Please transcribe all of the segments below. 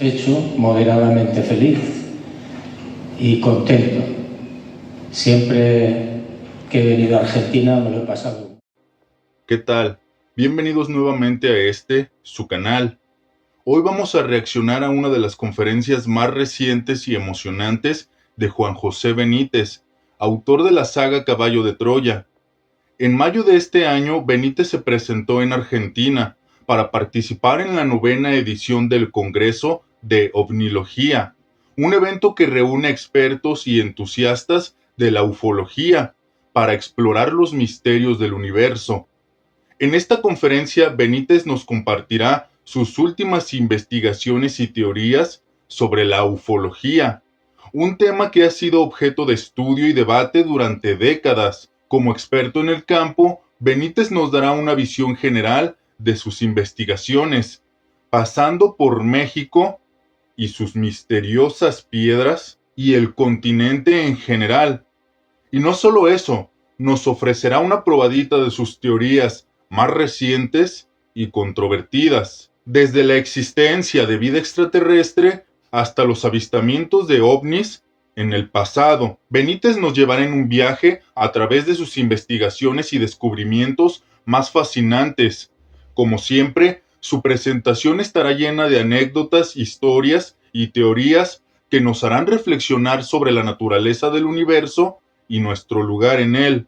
Hecho moderadamente feliz y contento. Siempre que he venido a Argentina me lo he pasado. ¿Qué tal? Bienvenidos nuevamente a su canal. Hoy vamos a reaccionar a una de las conferencias más recientes y emocionantes de Juan José Benítez, autor de la saga Caballo de Troya. En mayo de este año, Benítez se presentó en Argentina para participar en la 9ª edición del Congreso de OVNIología, un evento que reúne expertos y entusiastas de la ufología para explorar los misterios del universo. En esta conferencia, Benítez nos compartirá sus últimas investigaciones y teorías sobre la ufología, un tema que ha sido objeto de estudio y debate durante décadas. Como experto en el campo, Benítez nos dará una visión general de sus investigaciones, pasando por México y sus misteriosas piedras y el continente en general. Y no solo eso, nos ofrecerá una probadita de sus teorías más recientes y controvertidas, desde la existencia de vida extraterrestre hasta los avistamientos de ovnis en el pasado. Benítez nos llevará en un viaje a través de sus investigaciones y descubrimientos más fascinantes. Como siempre, su presentación estará llena de anécdotas, historias y teorías que nos harán reflexionar sobre la naturaleza del universo y nuestro lugar en él.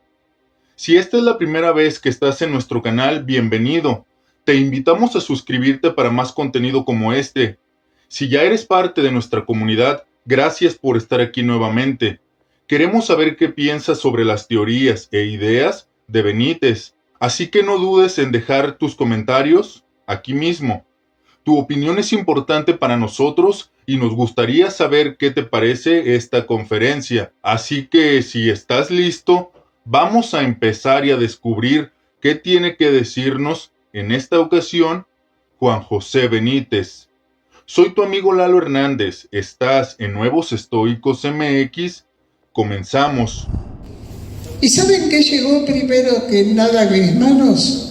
Si esta es la primera vez que estás en nuestro canal, bienvenido. Te invitamos a suscribirte para más contenido como este. Si ya eres parte de nuestra comunidad, gracias por estar aquí nuevamente. Queremos saber qué piensas sobre las teorías e ideas de Benítez, así que no dudes en dejar tus comentarios aquí mismo. Tu opinión es importante para nosotros y nos gustaría saber qué te parece esta conferencia. Así que si estás listo, vamos a empezar y a descubrir qué tiene que decirnos en esta ocasión Juan José Benítez. Soy tu amigo Lalo Hernández. Estás en Nuevos Estoicos MX. Comenzamos. ¿Y saben qué llegó primero que nada a mis manos?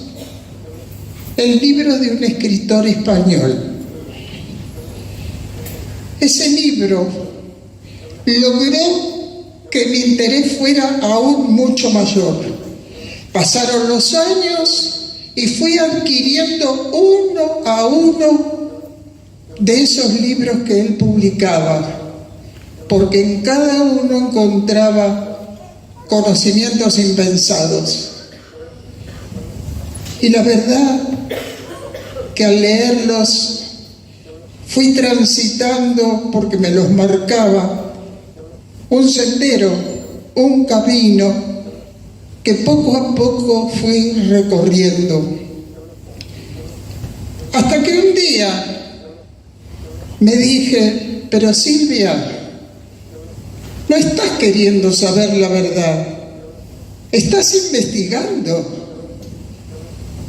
El libro de un escritor español. Ese libro logró que mi interés fuera aún mucho mayor. Pasaron los años y fui adquiriendo uno a uno de esos libros que él publicaba, porque en cada uno encontraba conocimientos impensados. Y la verdad que al leerlos fui transitando, porque me los marcaba, un sendero, un camino que poco a poco fui recorriendo. Hasta que un día me dije, pero Silvia, no estás queriendo saber la verdad, estás investigando.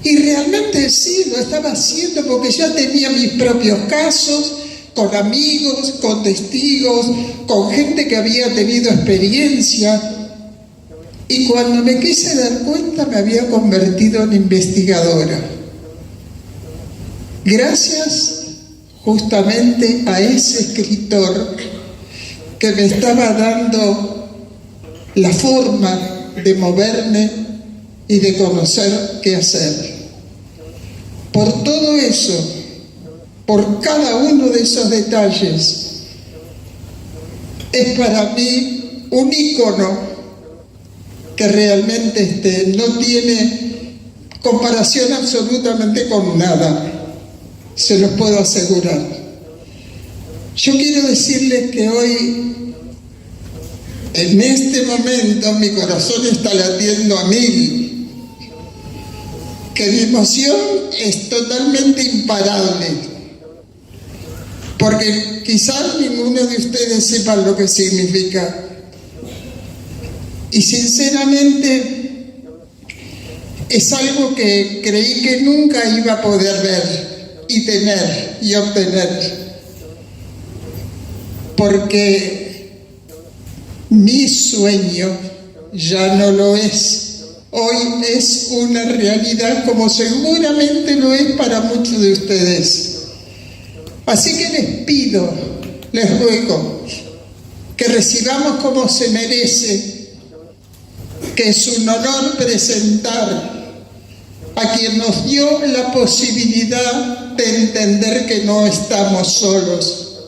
Y realmente sí, lo estaba haciendo porque ya tenía mis propios casos, con amigos, con testigos, con gente que había tenido experiencia. Y cuando me quise dar cuenta me había convertido en investigadora. Gracias justamente a ese escritor que me estaba dando la forma de moverme y de conocer qué hacer. Por todo eso, por cada uno de esos detalles, es para mí un ícono que realmente no tiene comparación absolutamente con nada, se los puedo asegurar. Yo quiero decirles que hoy, en este momento, mi corazón está latiendo a 1000, que mi emoción es totalmente imparable, porque quizás ninguno de ustedes sepa lo que significa. Y sinceramente es algo que creí que nunca iba a poder ver y tener y obtener, porque mi sueño ya no lo es. Hoy es una realidad, como seguramente lo es para muchos de ustedes. Así que les pido, les ruego, que recibamos como se merece, que es un honor presentar a quien nos dio la posibilidad de entender que no estamos solos,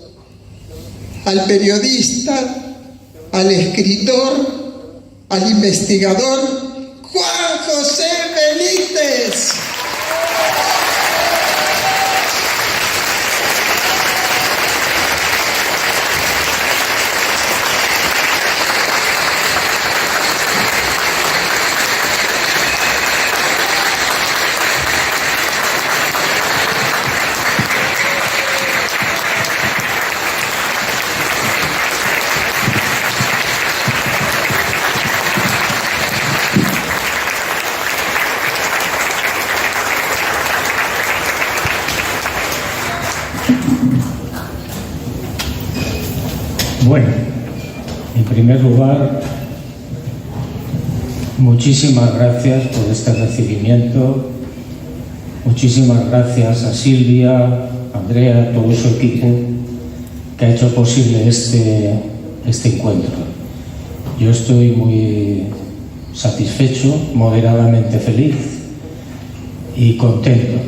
al periodista, al escritor, al investigador, Juan José Benítez. Bueno, en primer lugar, muchísimas gracias por este recibimiento. Muchísimas gracias a Silvia, a Andrea, a todo su equipo que ha hecho posible este encuentro. Yo estoy muy satisfecho, moderadamente feliz y contento.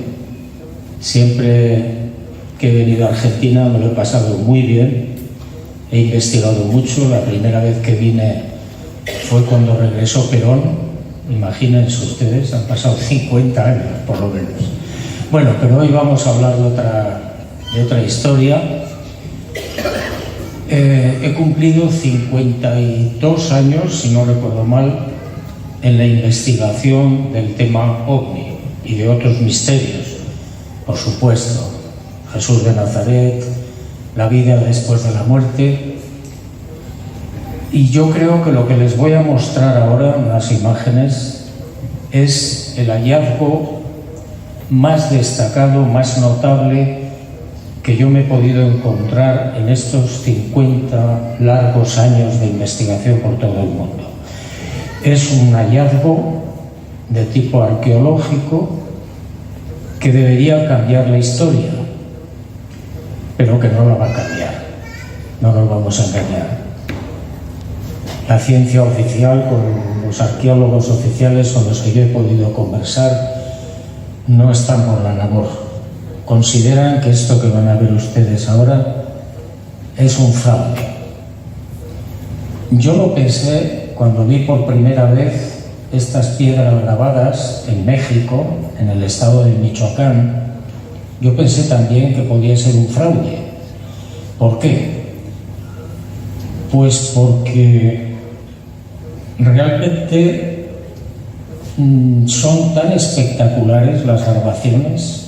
Siempre que he venido a Argentina me lo he pasado muy bien. He investigado mucho. La primera vez que vine fue cuando regresó Perón. Imagínense ustedes, han pasado 50 años por lo menos. Bueno, pero hoy vamos a hablar de otra historia. He cumplido 52 años, si no recuerdo mal, en la investigación del tema OVNI y de otros misterios. Por supuesto, Jesús de Nazaret, la vida después de la muerte. Y yo creo que lo que les voy a mostrar ahora en las imágenes es el hallazgo más destacado, más notable que yo me he podido encontrar en estos 50 largos años de investigación por todo el mundo. Es un hallazgo de tipo arqueológico que debería cambiar la historia, pero que no la va a cambiar. No nos vamos a engañar. La ciencia oficial, con los arqueólogos oficiales con los que yo he podido conversar, no están por la labor. Consideran que esto que van a ver ustedes ahora es un fraude. Yo lo pensé cuando vi por primera vez estas piedras grabadas en México, en el estado de Michoacán. Yo pensé también que podía ser un fraude. ¿Por qué? Pues porque realmente son tan espectaculares las grabaciones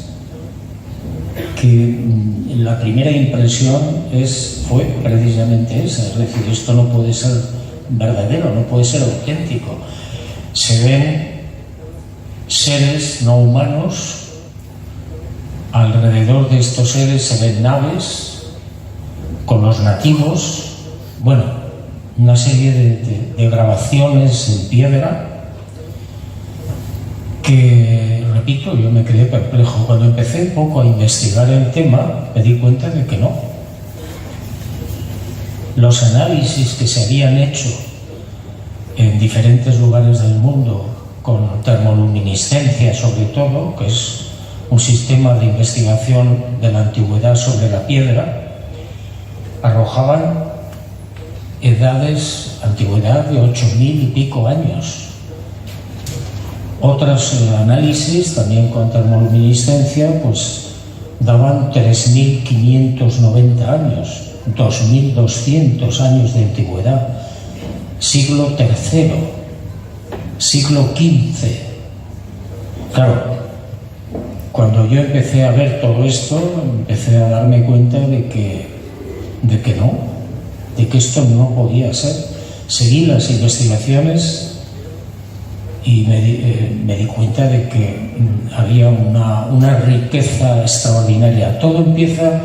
que la primera impresión fue precisamente esa. Es decir, esto no puede ser verdadero, no puede ser auténtico. Se ven seres no humanos. Alrededor de estos seres se ven naves con los nativos, bueno, una serie de grabaciones en piedra que, repito, yo me quedé perplejo. Cuando empecé un poco a investigar el tema, me di cuenta de que no. Los análisis que se habían hecho en diferentes lugares del mundo con termoluminiscencia, sobre todo, que es un sistema de investigación de la antigüedad sobre la piedra, arrojaban antigüedad de 8.000 y pico años. Otros análisis, también con termoluminiscencia, pues daban 3.590 años, 2.200 años de antigüedad, siglo III, siglo XV. Claro, cuando yo empecé a ver todo esto, empecé a darme cuenta de que esto no podía ser. Seguí las investigaciones y me di cuenta de que había una riqueza extraordinaria. Todo empieza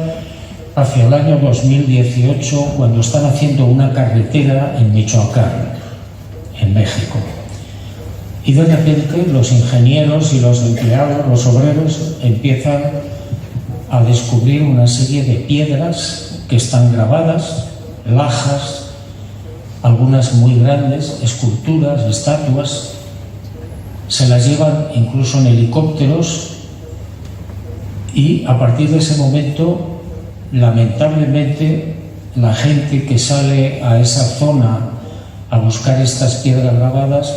hacia el año 2018, cuando están haciendo una carretera en Michoacán, en México. Y de repente los ingenieros y los empleados, los obreros, empiezan a descubrir una serie de piedras que están grabadas, lajas, algunas muy grandes, esculturas, estatuas. Se las llevan incluso en helicópteros y a partir de ese momento, lamentablemente, la gente que sale a esa zona a buscar estas piedras grabadas,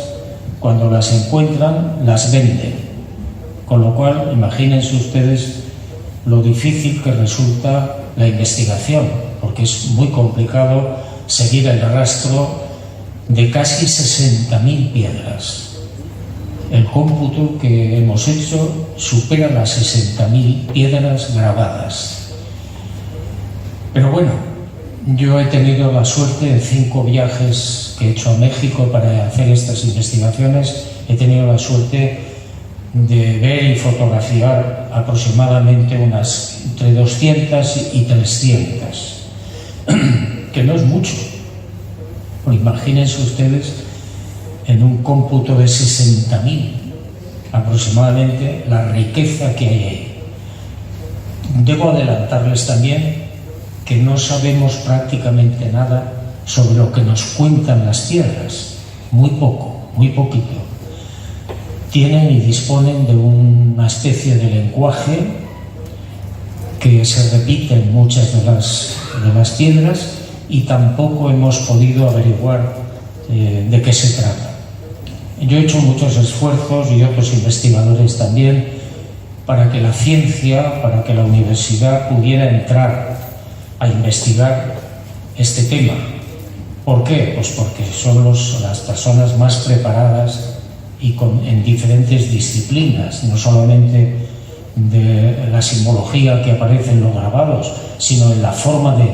cuando las encuentran, las venden. Con lo cual, imagínense ustedes lo difícil que resulta la investigación, porque es muy complicado seguir el rastro de casi 60.000 piedras. El cómputo que hemos hecho supera las 60.000 piedras grabadas. Pero bueno, yo he tenido la suerte en 5 viajes que he hecho a México para hacer estas investigaciones, he tenido la suerte de ver y fotografiar aproximadamente unas entre 200 y 300, que no es mucho. Bueno, imagínense ustedes en un cómputo de 60.000 aproximadamente la riqueza que hay ahí. Debo adelantarles también que no sabemos prácticamente nada sobre lo que nos cuentan las piedras, muy poco, muy poquito. Tienen y disponen de una especie de lenguaje que se repite en muchas de las piedras y tampoco hemos podido averiguar de qué se trata. Yo he hecho muchos esfuerzos y otros investigadores también para que la ciencia, para que la universidad pudiera entrar a investigar este tema. ¿Por qué? Pues porque son las personas más preparadas y en diferentes disciplinas, no solamente de la simbología que aparece en los grabados, sino en la forma de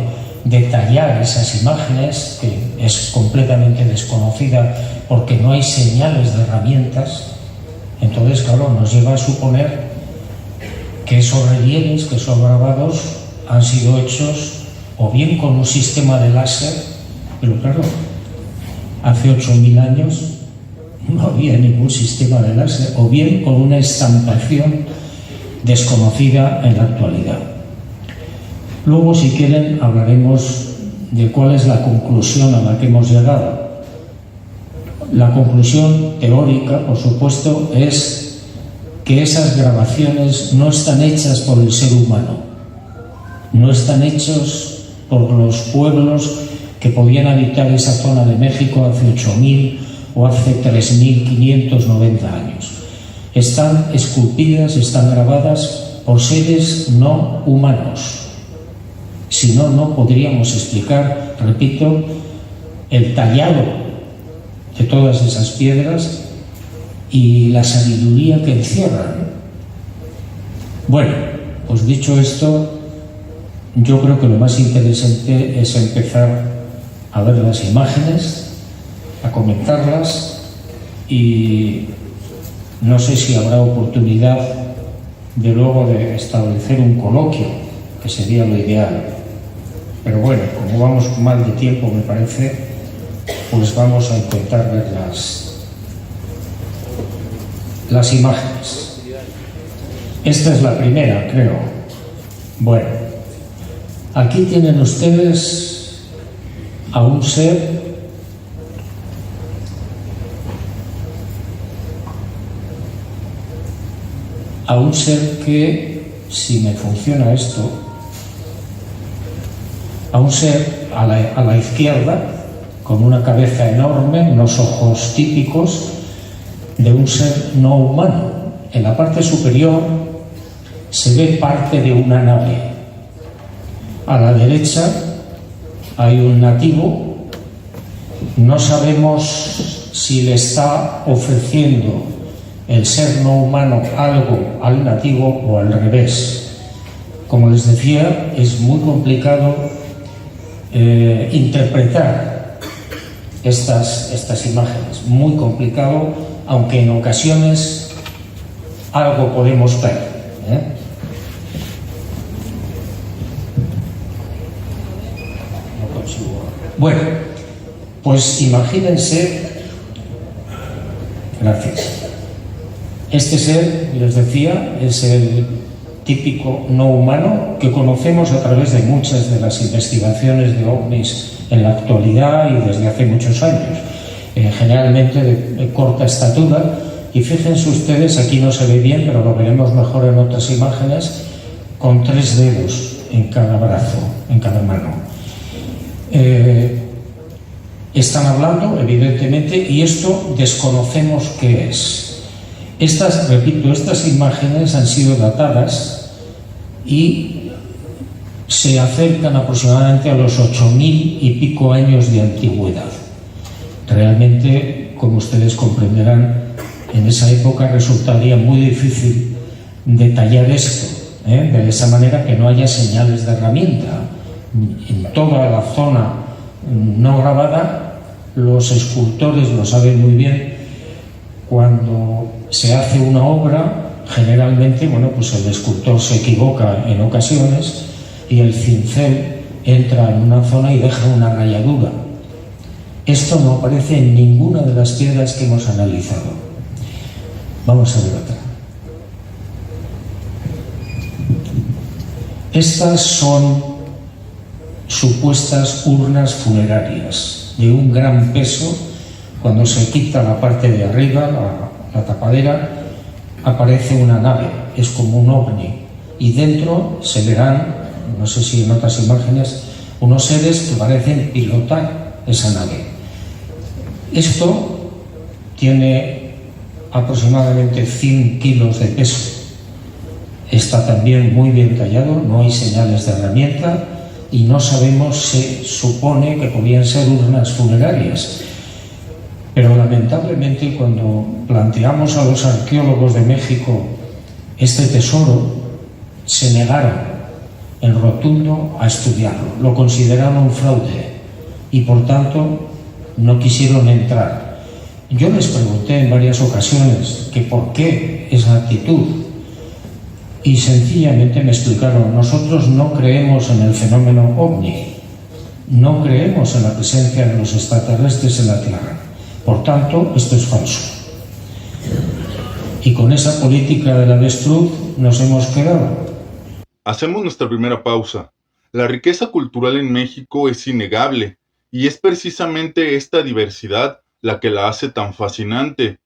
detallar esas imágenes, que es completamente desconocida porque no hay señales de herramientas. Entonces, claro, nos lleva a suponer que esos relieves, que esos grabados han sido hechos o bien con un sistema de láser, pero claro, hace 8.000 años no había ningún sistema de láser, o bien con una estampación desconocida en la actualidad. Luego, si quieren, hablaremos de cuál es la conclusión a la que hemos llegado. La conclusión teórica, por supuesto, es que esas grabaciones no están hechas por el ser humano, no están hechos por los pueblos que podían habitar esa zona de México hace 8.000 o hace 3.590 años. Están esculpidas, están grabadas por seres no humanos. Si no, no podríamos explicar, repito, el tallado de todas esas piedras y la sabiduría que encierran. Bueno, pues dicho esto, yo creo que lo más interesante es empezar a ver las imágenes, a comentarlas, y no sé si habrá oportunidad de luego de establecer un coloquio, que sería lo ideal. Pero bueno, como vamos mal de tiempo, me parece, pues vamos a intentar ver las imágenes. Esta es la primera, creo. Bueno, aquí tienen ustedes a un ser que, si me funciona esto, a un ser a la izquierda, con una cabeza enorme, unos ojos típicos de un ser no humano. En la parte superior se ve parte de una nave. A la derecha hay un nativo. No sabemos si le está ofreciendo el ser no humano algo al nativo o al revés. Como les decía, es muy complicado interpretar estas imágenes, muy complicado, aunque en ocasiones algo podemos ver, No consigo. Bueno, pues imagínense, gracias. Este ser, les decía, es típico no humano que conocemos a través de muchas de las investigaciones de ovnis en la actualidad y desde hace muchos años, generalmente de corta estatura. Y fíjense ustedes, aquí no se ve bien, pero lo veremos mejor en otras imágenes, con 3 dedos en cada brazo, en cada mano. Están hablando, evidentemente, y esto desconocemos qué es. Repito, estas imágenes han sido datadas y se acercan aproximadamente a los 8.000 y pico años de antigüedad. Realmente, como ustedes comprenderán, en esa época resultaría muy difícil detallar esto, de esa manera que no haya señales de herramienta. En toda la zona no grabada, los escultores lo saben muy bien. Cuando se hace una obra, generalmente, pues el escultor se equivoca en ocasiones y el cincel entra en una zona y deja una rayadura. Esto no aparece en ninguna de las piedras que hemos analizado. Vamos a ver otra. Estas son supuestas urnas funerarias de un gran peso. Cuando se quita la parte de arriba, la tapadera, aparece una nave, es como un ovni, y dentro se verán, no sé si en otras imágenes, unos seres que parecen pilotar esa nave. Esto tiene aproximadamente 100 kilos de peso. Está también muy bien tallado, no hay señales de herramienta y no sabemos, se supone que podían ser urnas funerarias. Pero lamentablemente, cuando planteamos a los arqueólogos de México este tesoro, se negaron en rotundo a estudiarlo. Lo consideraron un fraude y, por tanto, no quisieron entrar. Yo les pregunté en varias ocasiones que por qué esa actitud y sencillamente me explicaron: nosotros no creemos en el fenómeno ovni, no creemos en la presencia de los extraterrestres en la Tierra. Por tanto, esto es falso. Y con esa política del avestruz nos hemos quedado. Hacemos nuestra primera pausa. La riqueza cultural en México es innegable, y es precisamente esta diversidad la que la hace tan fascinante,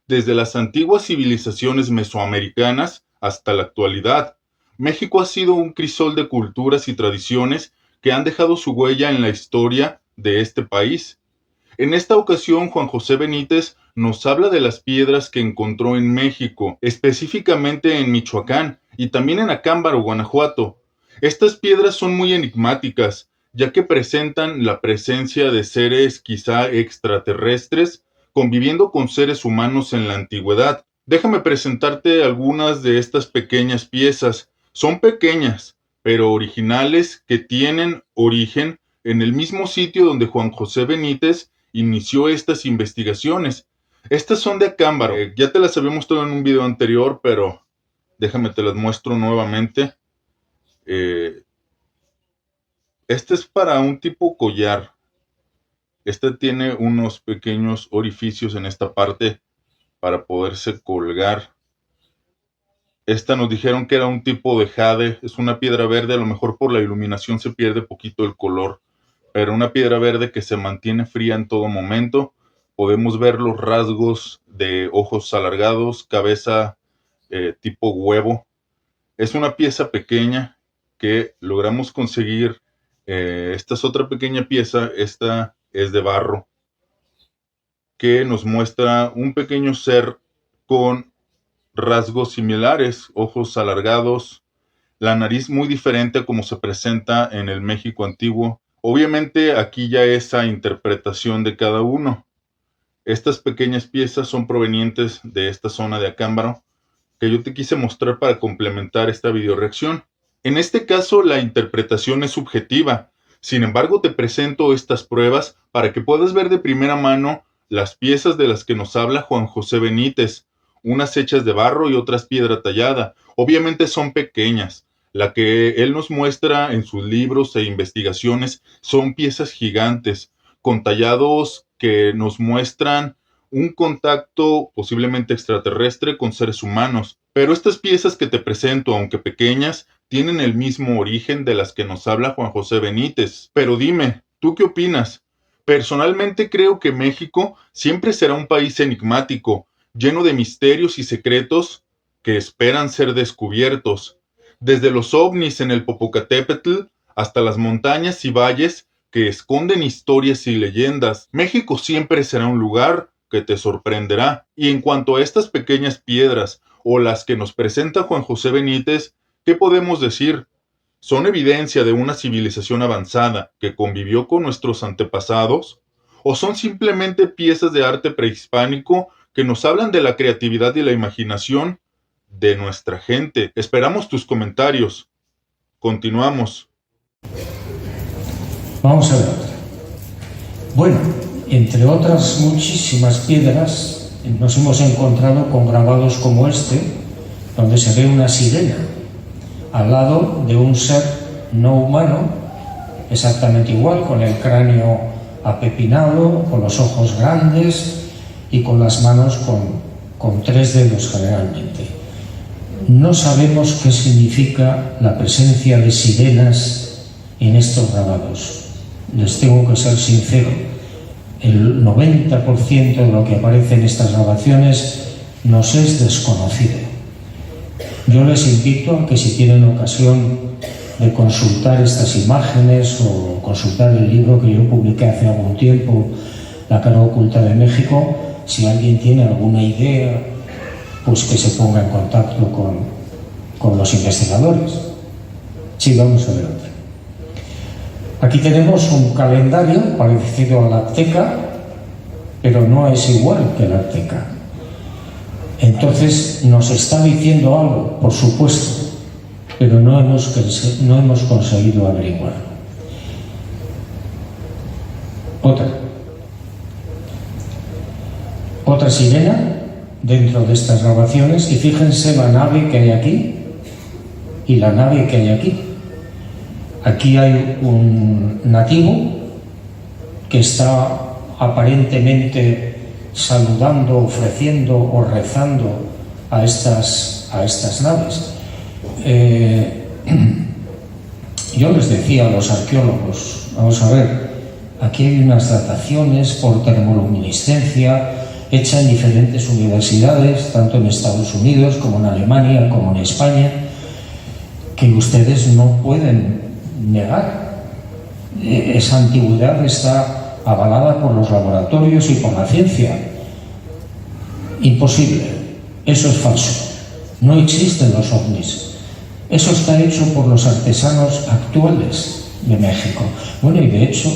desde las antiguas civilizaciones mesoamericanas hasta la actualidad. México ha sido un crisol de culturas y tradiciones que han dejado su huella en la historia de este país. En esta ocasión, Juan José Benítez nos habla de las piedras que encontró en México, específicamente en Michoacán y también en Acámbaro, Guanajuato. Estas piedras son muy enigmáticas, ya que presentan la presencia de seres quizá extraterrestres conviviendo con seres humanos en la antigüedad. Déjame presentarte algunas de estas pequeñas piezas. Son pequeñas, pero originales, que tienen origen en el mismo sitio donde Juan José Benítez inició estas investigaciones. Estas son de Acámbaro. Ya te las había mostrado en un video anterior, pero déjame te las muestro nuevamente. Este es para un tipo collar. Este tiene unos pequeños orificios en esta parte para poderse colgar. Esta nos dijeron que era un tipo de jade. Es una piedra verde, a lo mejor por la iluminación se pierde poquito el color, pero una piedra verde que se mantiene fría en todo momento. Podemos ver los rasgos de ojos alargados, cabeza tipo huevo. Es una pieza pequeña que logramos conseguir. Esta es otra pequeña pieza, esta es de barro, que nos muestra un pequeño ser con rasgos similares, ojos alargados, la nariz muy diferente a como se presenta en el México antiguo. Obviamente aquí ya esa interpretación de cada uno. Estas pequeñas piezas son provenientes de esta zona de Acámbaro, que yo te quise mostrar para complementar esta videoreacción. En este caso la interpretación es subjetiva, sin embargo te presento estas pruebas para que puedas ver de primera mano las piezas de las que nos habla Juan José Benítez, unas hechas de barro y otras piedra tallada. Obviamente son pequeñas. La que él nos muestra en sus libros e investigaciones son piezas gigantes, con tallados que nos muestran un contacto posiblemente extraterrestre con seres humanos. Pero estas piezas que te presento, aunque pequeñas, tienen el mismo origen de las que nos habla Juan José Benítez. Pero dime, ¿tú qué opinas? Personalmente creo que México siempre será un país enigmático, lleno de misterios y secretos que esperan ser descubiertos. Desde los ovnis en el Popocatépetl hasta las montañas y valles que esconden historias y leyendas, México siempre será un lugar que te sorprenderá. Y en cuanto a estas pequeñas piedras o las que nos presenta Juan José Benítez, ¿qué podemos decir? ¿Son evidencia de una civilización avanzada que convivió con nuestros antepasados? ¿O son simplemente piezas de arte prehispánico que nos hablan de la creatividad y la imaginación de nuestra gente? Esperamos tus comentarios. Continuamos. Vamos a ver. Bueno, entre otras muchísimas piedras, nos hemos encontrado con grabados como este, donde se ve una sirena al lado de un ser no humano, exactamente igual, con el cráneo apepinado, con los ojos grandes y con las manos con 3 dedos generalmente. No sabemos qué significa la presencia de sirenas en estos grabados. Les tengo que ser sincero, el 90% de lo que aparece en estas grabaciones nos es desconocido. Yo les invito a que, si tienen ocasión de consultar estas imágenes o consultar el libro que yo publiqué hace algún tiempo, La cara oculta de México, si alguien tiene alguna idea, pues que se ponga en contacto con los investigadores. Sí, vamos a ver otra. Aquí tenemos un calendario parecido al azteca, pero no es igual que el azteca. Entonces nos está diciendo algo, por supuesto, pero no hemos conseguido averiguarlo. Otra sirena dentro de estas grabaciones, y fíjense la nave que hay aquí y la nave que hay aquí. Aquí hay un nativo que está aparentemente saludando, ofreciendo o rezando a estas naves. Yo les decía a los arqueólogos, vamos a ver, aquí hay unas dataciones por termoluminiscencia hecha en diferentes universidades, tanto en Estados Unidos como en Alemania, como en España, que ustedes no pueden negar. Esa antigüedad está avalada por los laboratorios y por la ciencia. Imposible. Eso es falso. No existen los ovnis. Eso está hecho por los artesanos actuales de México. Bueno, y de hecho,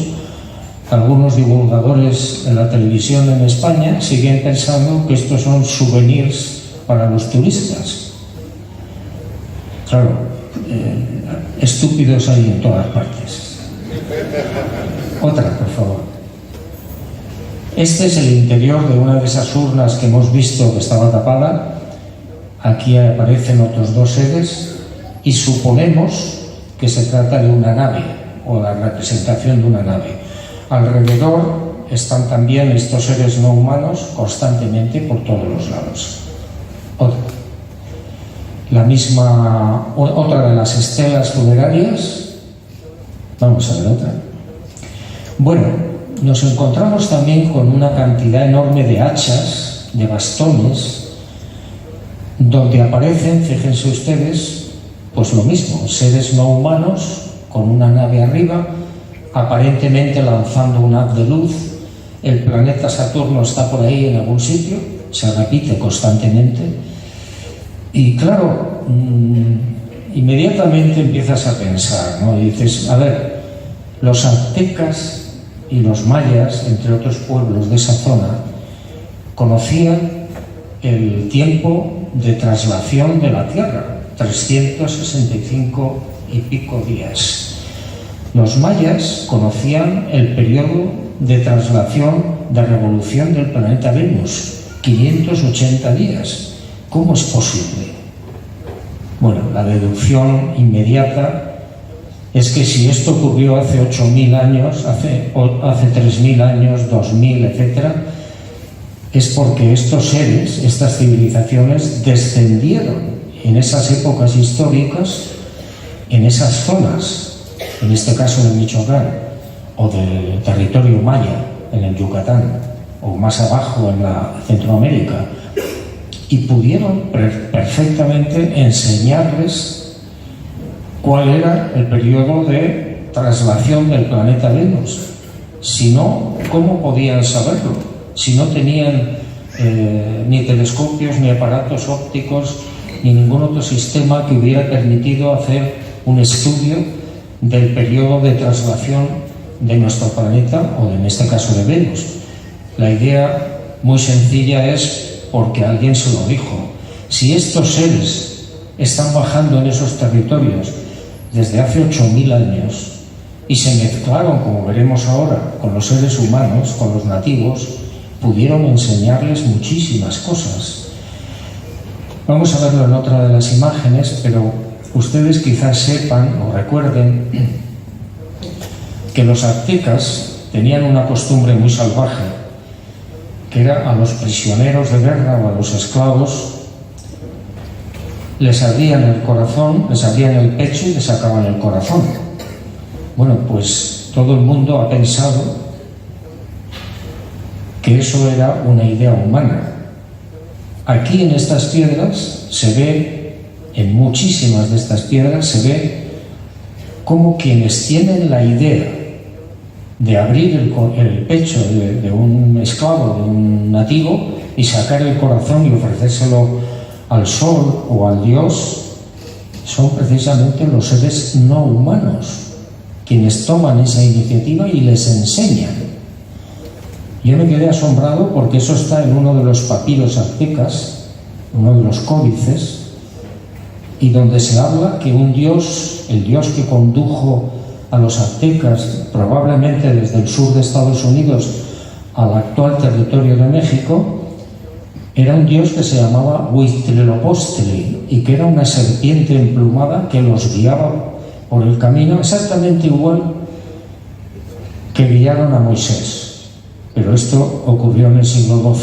algunos divulgadores de la televisión en España siguen pensando que estos son souvenirs para los turistas. Claro, estúpidos hay en todas partes. Otra, por favor. Este es el interior de una de esas urnas que hemos visto que estaba tapada. Aquí aparecen otros 2 seres y suponemos que se trata de una nave o la representación de una nave. Alrededor están también estos seres no humanos constantemente por todos los lados. Otra de las estelas funerarias. Vamos a ver otra. Bueno, nos encontramos también con una cantidad enorme de hachas, de bastones, donde aparecen, fíjense ustedes, pues lo mismo, seres no humanos con una nave arriba, aparentemente lanzando un haz de luz. El planeta Saturno está por ahí en algún sitio, se repite constantemente. Y claro, inmediatamente empiezas a pensar, ¿no? Y dices, a ver, los aztecas y los mayas, entre otros pueblos de esa zona, conocían el tiempo de traslación de la Tierra, 365 y pico días. Los mayas conocían el periodo de traslación de revolución del planeta Venus, 580 días. ¿Cómo es posible? Bueno, la deducción inmediata es que si esto ocurrió hace 8.000 años, hace 3.000 años, 2.000, etc., es porque estos seres, estas civilizaciones, descendieron en esas épocas históricas, en esas zonas, en este caso de Michoacán, o del territorio maya, en el Yucatán, o más abajo en la Centroamérica, y pudieron perfectamente enseñarles cuál era el periodo de traslación del planeta Venus. Si no, ¿cómo podían saberlo? Si no tenían ni telescopios, ni aparatos ópticos, ni ningún otro sistema que hubiera permitido hacer un estudio del periodo de traslación de nuestro planeta, o en este caso de Venus. La idea muy sencilla es porque alguien se lo dijo. Si estos seres están bajando en esos territorios desde hace 8.000 años y se mezclaron, como veremos ahora, con los seres humanos, con los nativos, pudieron enseñarles muchísimas cosas. Vamos a verlo en otra de las imágenes, pero ustedes quizás sepan o recuerden que los aztecas tenían una costumbre muy salvaje, que era a los prisioneros de guerra o a los esclavos les abrían el corazón, les abrían el pecho y les sacaban el corazón. Bueno, pues todo el mundo ha pensado que eso era una idea humana. Aquí en estas piedras se ve, en muchísimas de estas piedras se ve como quienes tienen la idea de abrir el pecho de un esclavo, de un nativo, y sacar el corazón y ofrecérselo al sol o al dios, son precisamente los seres no humanos, quienes toman esa iniciativa y les enseñan. Yo me quedé asombrado porque eso está en uno de los papiros aztecas, uno de los códices, y donde se habla que un dios, el dios que condujo a los aztecas, probablemente desde el sur de Estados Unidos al actual territorio de México, era un dios que se llamaba Huitzilopochtli y que era una serpiente emplumada que los guiaba por el camino, exactamente igual que guiaron a Moisés. Pero esto ocurrió en el siglo XII.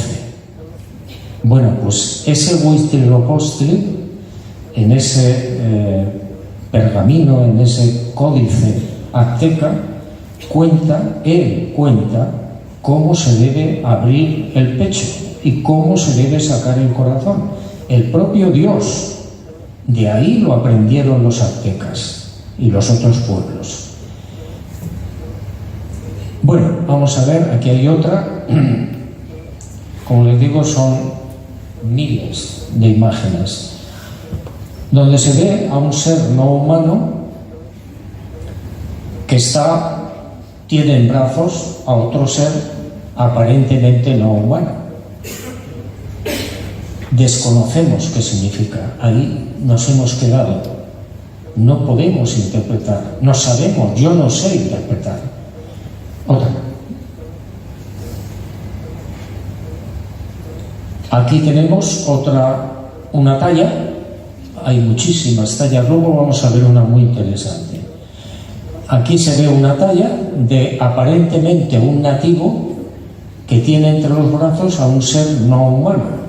Bueno, pues ese Huitzilopochtli, en ese pergamino, en ese códice azteca, él cuenta cómo se debe abrir el pecho y cómo se debe sacar el corazón. El propio Dios, de ahí lo aprendieron los aztecas y los otros pueblos. Bueno, vamos a ver, aquí hay otra. Como les digo, son miles de imágenes donde se ve a un ser no humano que tiene en brazos a otro ser aparentemente no humano. Desconocemos qué significa. Ahí nos hemos quedado. No podemos interpretar. No sabemos. Yo no sé interpretar. Otra. Aquí tenemos una talla. Hay muchísimas tallas. Luego vamos a ver una muy interesante. Aquí se ve una talla de aparentemente un nativo que tiene entre los brazos a un ser no humano.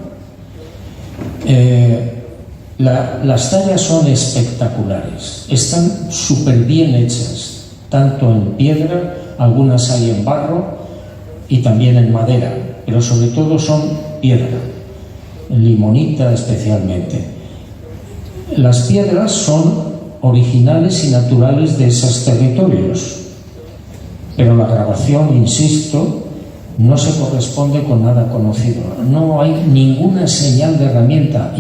Las tallas son espectaculares, están súper bien hechas, tanto en piedra, algunas hay en barro y también en madera, pero sobre todo son piedra, en limonita especialmente. Las piedras son originales y naturales de esos territorios, pero la grabación, insisto, no se corresponde con nada conocido. No hay ninguna señal de herramienta.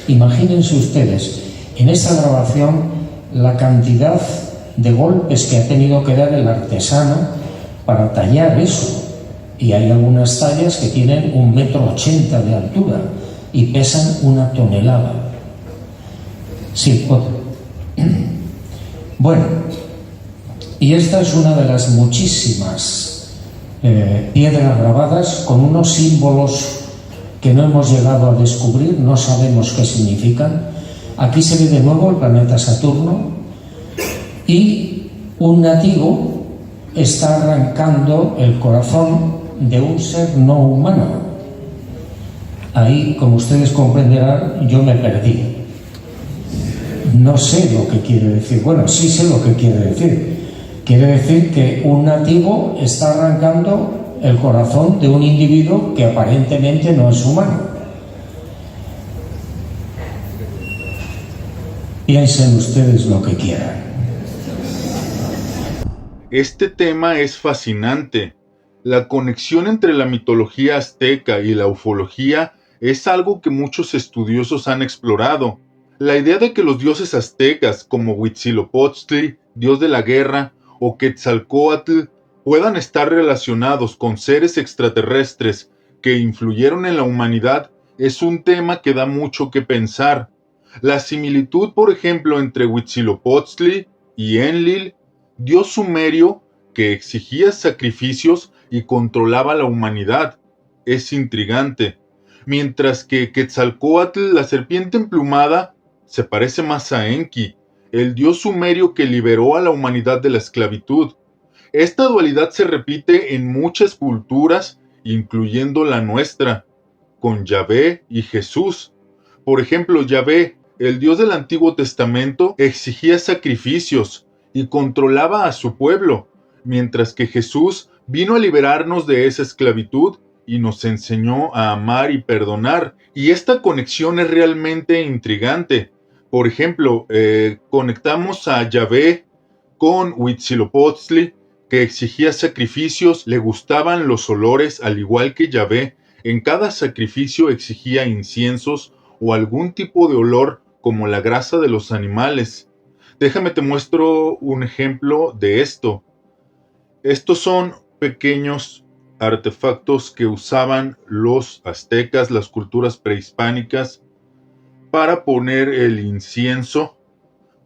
Imagínense ustedes, en esta grabación, la cantidad de golpes que ha tenido que dar el artesano para tallar eso. Y hay algunas tallas que tienen 1,80 m de altura y pesan 1 tonelada. Sí, otro. Bueno, y esta es una de las muchísimas piedras grabadas con unos símbolos que no hemos llegado a descubrir, no sabemos qué significan. Aquí se ve de nuevo el planeta Saturno y un nativo está arrancando el corazón de un ser no humano. Ahí, como ustedes comprenderán, yo me perdí. No sé lo que quiere decir. Bueno, sí sé lo que quiere decir. Quiere decir que un nativo está arrancando el corazón de un individuo que aparentemente no es humano. Piensen ustedes lo que quieran. Este tema es fascinante. La conexión entre la mitología azteca y la ufología es algo que muchos estudiosos han explorado. La idea de que los dioses aztecas como Huitzilopochtli, dios de la guerra, o Quetzalcóatl puedan estar relacionados con seres extraterrestres que influyeron en la humanidad es un tema que da mucho que pensar. La similitud, por ejemplo, entre Huitzilopochtli y Enlil, dios sumerio que exigía sacrificios y controlaba la humanidad, es intrigante. Mientras que Quetzalcóatl, la serpiente emplumada, se parece más a Enki, el dios sumerio que liberó a la humanidad de la esclavitud. Esta dualidad se repite en muchas culturas, incluyendo la nuestra, con Yahvé y Jesús. Por ejemplo, Yahvé, el dios del Antiguo Testamento, exigía sacrificios y controlaba a su pueblo, mientras que Jesús vino a liberarnos de esa esclavitud y nos enseñó a amar y perdonar. Y esta conexión es realmente intrigante. Por ejemplo, conectamos a Yahvé con Huitzilopochtli, que exigía sacrificios, le gustaban los olores al igual que Yahvé. En cada sacrificio exigía inciensos o algún tipo de olor como la grasa de los animales. Déjame te muestro un ejemplo de esto. Estos son pequeños artefactos que usaban los aztecas, las culturas prehispánicas, para poner el incienso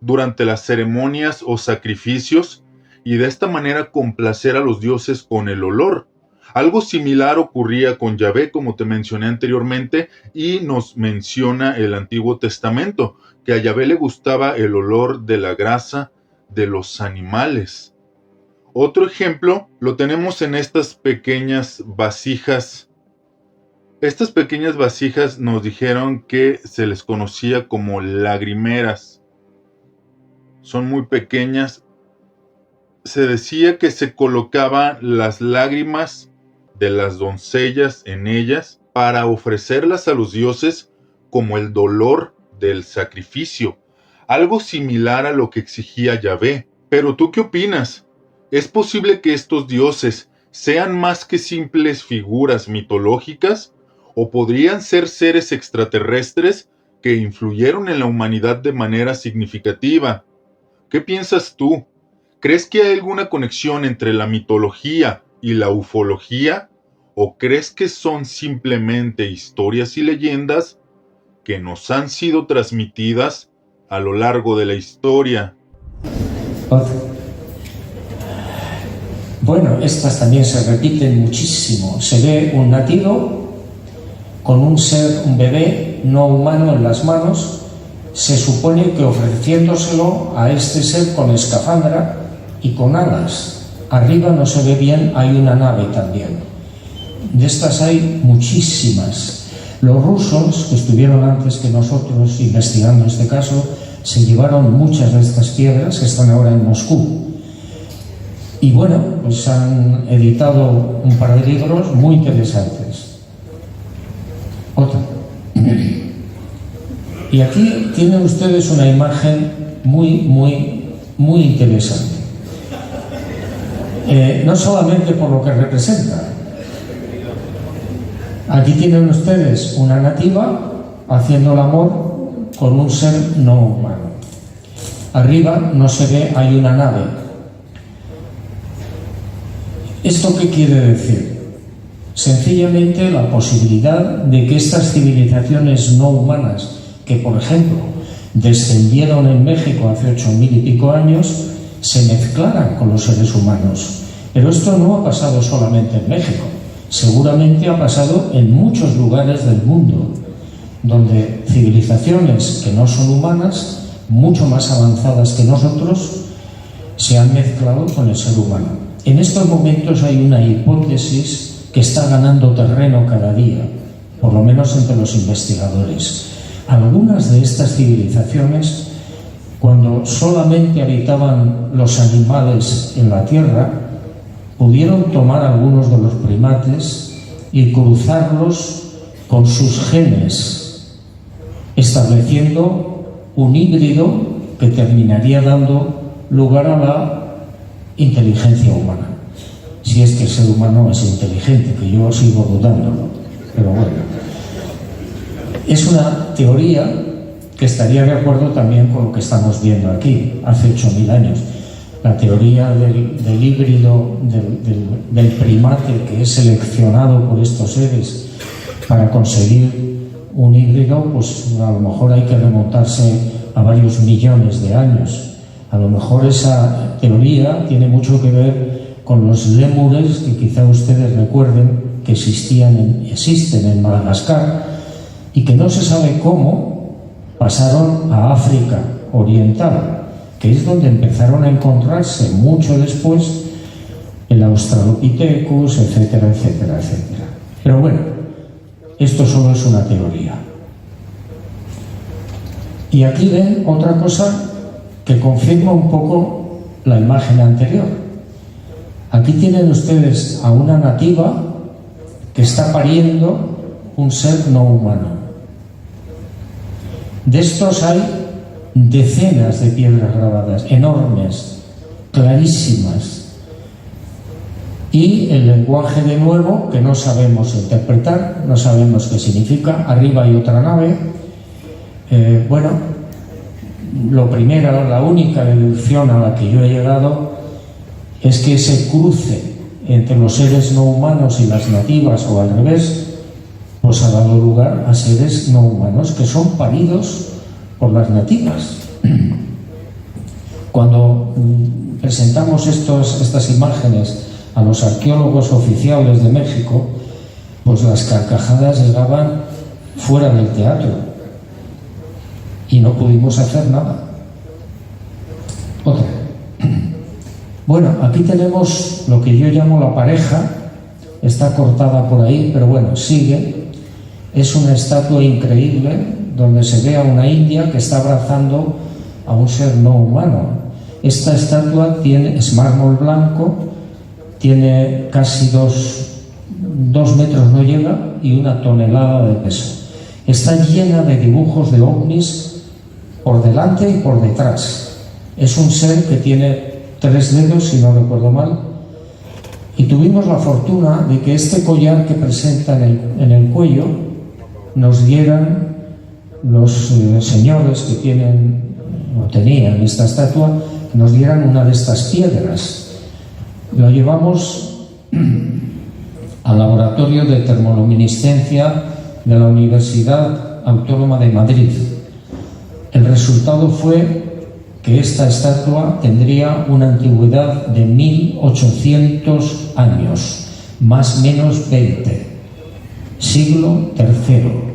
durante las ceremonias o sacrificios y de esta manera complacer a los dioses con el olor. Algo similar ocurría con Yahvé, como te mencioné anteriormente, y nos menciona el Antiguo Testamento, que a Yahvé le gustaba el olor de la grasa de los animales. Otro ejemplo lo tenemos en estas pequeñas vasijas. Estas pequeñas vasijas nos dijeron que se les conocía como lagrimeras. Son muy pequeñas. Se decía que se colocaban las lágrimas de las doncellas en ellas para ofrecerlas a los dioses como el dolor del sacrificio, algo similar a lo que exigía Yahvé. Pero ¿tú qué opinas? ¿Es posible que estos dioses sean más que simples figuras mitológicas o podrían ser seres extraterrestres que influyeron en la humanidad de manera significativa? ¿Qué piensas tú? ¿Crees que hay alguna conexión entre la mitología y la ufología? ¿O crees que son simplemente historias y leyendas que nos han sido transmitidas a lo largo de la historia? Bueno, estas también se repiten muchísimo. Se ve un nativo con un bebé no humano en las manos. Se supone que ofreciéndoselo a este ser con escafandra y con alas. Arriba no se ve bien, hay una nave también. De estas hay muchísimas. Los rusos, que estuvieron antes que nosotros investigando este caso, se llevaron muchas de estas piedras que están ahora en Moscú. Y bueno, pues han editado un par de libros muy interesantes. Otra. Y aquí tienen ustedes una imagen muy interesante. No solamente por lo que representa. Aquí tienen ustedes una nativa haciendo el amor con un ser no humano. Arriba no se ve, hay una nave. ¿Esto qué quiere decir? Sencillamente la posibilidad de que estas civilizaciones no humanas, que por ejemplo descendieron en México hace 8.000 y pico años, se mezclaran con los seres humanos. Pero esto no ha pasado solamente en México, seguramente ha pasado en muchos lugares del mundo, donde civilizaciones que no son humanas, mucho más avanzadas que nosotros, se han mezclado con el ser humano. En estos momentos hay una hipótesis que está ganando terreno cada día, por lo menos entre los investigadores. Algunas de estas civilizaciones, cuando solamente habitaban los animales en la Tierra, pudieron tomar algunos de los primates y cruzarlos con sus genes, estableciendo un híbrido que terminaría dando lugar a la inteligencia humana. Si es que el ser humano es inteligente, que yo sigo dudándolo, pero bueno. Es una teoría que estaría de acuerdo también con lo que estamos viendo aquí, hace 8.000 años. La teoría del híbrido, del primate que es seleccionado por estos seres para conseguir un híbrido, pues a lo mejor hay que remontarse a varios millones de años. A lo mejor esa teoría tiene mucho que ver con los lémures que quizá ustedes recuerden que existen en Madagascar y que no se sabe cómo pasaron a África Oriental, que es donde empezaron a encontrarse mucho después el Australopithecus, etcétera, etcétera, etcétera. Pero bueno, esto solo es una teoría. Y aquí ven otra cosa que confirma un poco la imagen anterior. Aquí tienen ustedes a una nativa que está pariendo un ser no humano. De estos hay decenas de piedras grabadas, enormes, clarísimas. Y el lenguaje, de nuevo, que no sabemos interpretar, no sabemos qué significa. Arriba hay otra nave. Bueno, lo primero, la única deducción a la que yo he llegado es que ese cruce entre los seres no humanos y las nativas, o al revés, pues ha dado lugar a seres no humanos que son paridos por las nativas. Cuando presentamos estas imágenes a los arqueólogos oficiales de México, pues las carcajadas llegaban fuera del teatro y no pudimos hacer nada. Otra. Bueno, aquí tenemos lo que yo llamo la pareja, está cortada por ahí, pero bueno, sigue. Es una estatua increíble donde se ve a una india que está abrazando a un ser no humano. Esta estatua es mármol blanco, tiene casi 2 metros, no llega, y 1 tonelada de peso. Está llena de dibujos de ovnis por delante y por detrás. Es un ser que tiene 3 dedos, si no recuerdo mal, y tuvimos la fortuna de que este collar que presenta en el cuello nos dieran los señores que tenían esta estatua, nos dieran una de estas piedras. Lo llevamos al laboratorio de termoluminiscencia de la Universidad Autónoma de Madrid. El resultado fue que esta estatua tendría una antigüedad de 1800 años, más o menos 20, siglo III.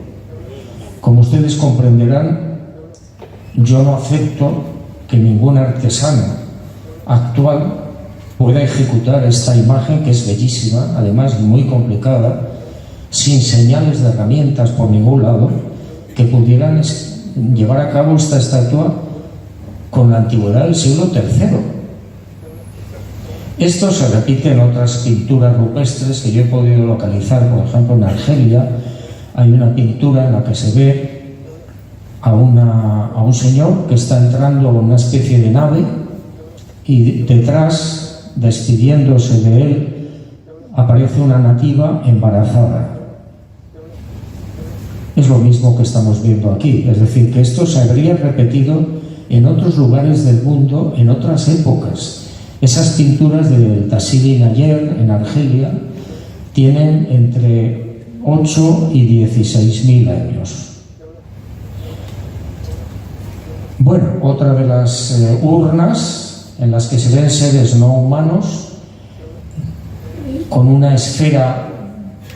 Como ustedes comprenderán, yo no acepto que ningún artesano actual pueda ejecutar esta imagen, que es bellísima, además muy complicada, sin señales de herramientas por ningún lado, que pudieran llevar a cabo esta estatua con la antigüedad del siglo III. Esto se repite en otras pinturas rupestres que yo he podido localizar. Por ejemplo, en Argelia hay una pintura en la que se ve a un señor que está entrando a una especie de nave y detrás, despidiéndose de él, aparece una nativa embarazada. Es lo mismo que estamos viendo aquí, es decir, que esto se habría repetido en otros lugares del mundo, en otras épocas. Esas pinturas del Tassili Nayer en Argelia tienen entre 8 y 16.000 años. Bueno, otra de las urnas en las que se ven seres no humanos con una esfera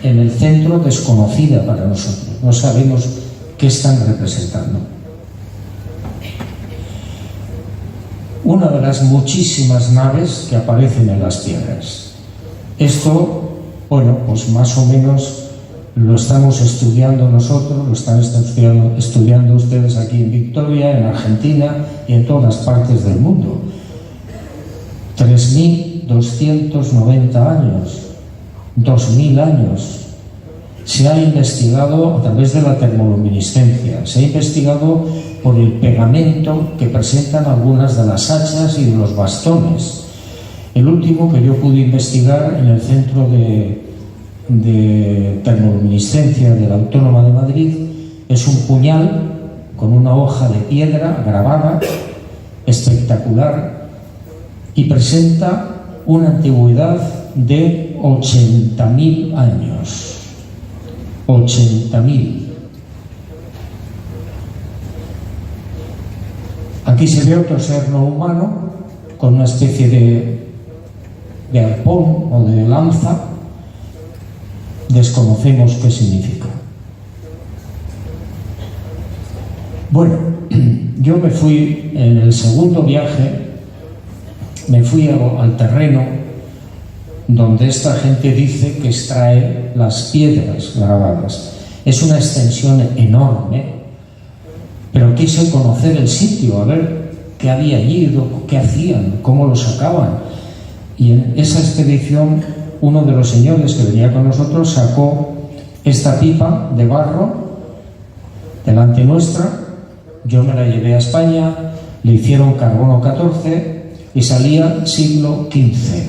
en el centro desconocida para nosotros. No sabemos qué están representando. Una de las muchísimas naves que aparecen en las piedras. Esto, bueno, pues más o menos lo estamos estudiando nosotros, lo están estudiando ustedes aquí en Victoria, en Argentina y en todas partes del mundo. 3.290 años, 2.000 años. Se ha investigado a través de la termoluminiscencia, se ha investigado por el pegamento que presentan algunas de las hachas y de los bastones. El último que yo pude investigar en el Centro de Termoluminiscencia de la Autónoma de Madrid es un puñal con una hoja de piedra grabada, espectacular, y presenta una antigüedad de 80.000 años. 80.000. Aquí se ve otro ser no humano con una especie de arpón o de lanza. Desconocemos qué significa. Bueno, yo me fui en el segundo viaje, me fui al terreno donde esta gente dice que extrae las piedras grabadas. Es una extensión enorme, pero quise conocer el sitio, a ver qué había allí, qué hacían, cómo lo sacaban. Y en esa expedición, uno de los señores que venía con nosotros sacó esta pipa de barro delante nuestra. Yo me la llevé a España, le hicieron carbono 14 y salía siglo XV.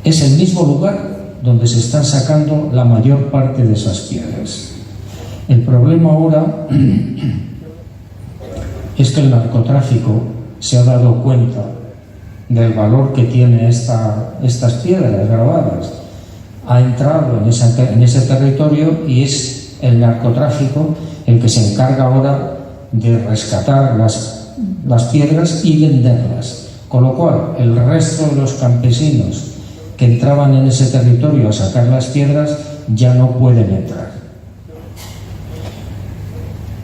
Es el mismo lugar donde se están sacando la mayor parte de esas piedras. El problema ahora es que el narcotráfico se ha dado cuenta del valor que tiene estas piedras grabadas. Ha entrado en ese territorio y es el narcotráfico el que se encarga ahora de rescatar las piedras y venderlas. Con lo cual, el resto de los campesinos que entraban en ese territorio a sacar las piedras ya no pueden entrar.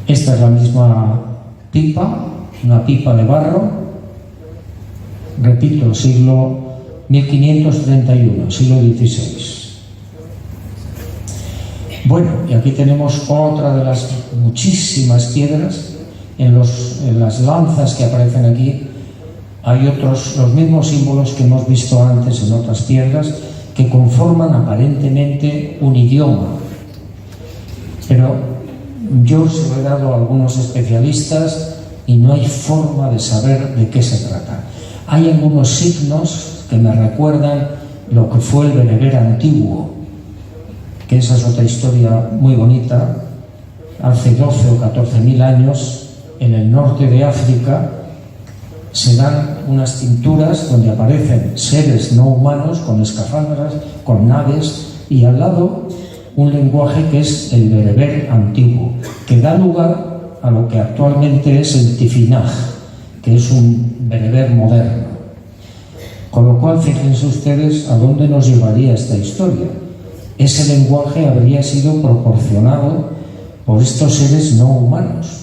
Esta es la misma pipa, una pipa de barro, repito, siglo 1531, siglo XVI. Bueno, y aquí tenemos otra de las muchísimas piedras. En las lanzas que aparecen aquí hay los mismos símbolos que hemos visto antes en otras piedras, que conforman aparentemente un idioma. Pero yo se lo he dado a algunos especialistas y no hay forma de saber de qué se trata. Hay algunos signos que me recuerdan lo que fue el bereber antiguo, que esa es otra historia muy bonita. Hace 12 o 14.000 años, en el norte de África, se dan unas pinturas donde aparecen seres no humanos con escafandras, con naves, y al lado un lenguaje que es el bereber antiguo, que da lugar a lo que actualmente es el tifinagh, que es un bereber moderno. Con lo cual, fíjense ustedes a dónde nos llevaría esta historia. Ese lenguaje habría sido proporcionado por estos seres no humanos.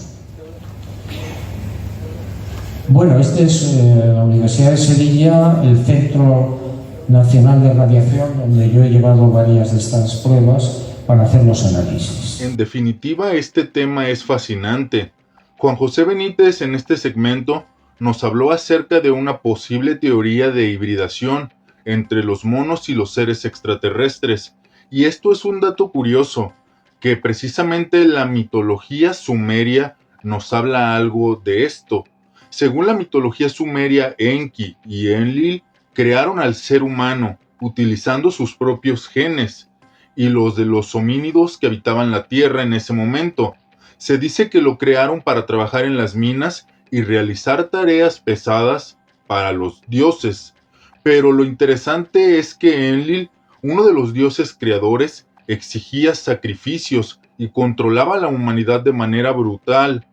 Bueno, este es la Universidad de Sevilla, el Centro Nacional de Radiación, donde yo he llevado varias de estas pruebas para hacer los análisis. En definitiva, este tema es fascinante. Juan José Benítez en este segmento nos habló acerca de una posible teoría de hibridación entre los monos y los seres extraterrestres. Y esto es un dato curioso, que precisamente la mitología sumeria nos habla algo de esto. Según la mitología sumeria, Enki y Enlil crearon al ser humano utilizando sus propios genes y los de los homínidos que habitaban la tierra en ese momento. Se dice que lo crearon para trabajar en las minas y realizar tareas pesadas para los dioses. Pero lo interesante es que Enlil, uno de los dioses creadores, exigía sacrificios y controlaba a la humanidad de manera brutal.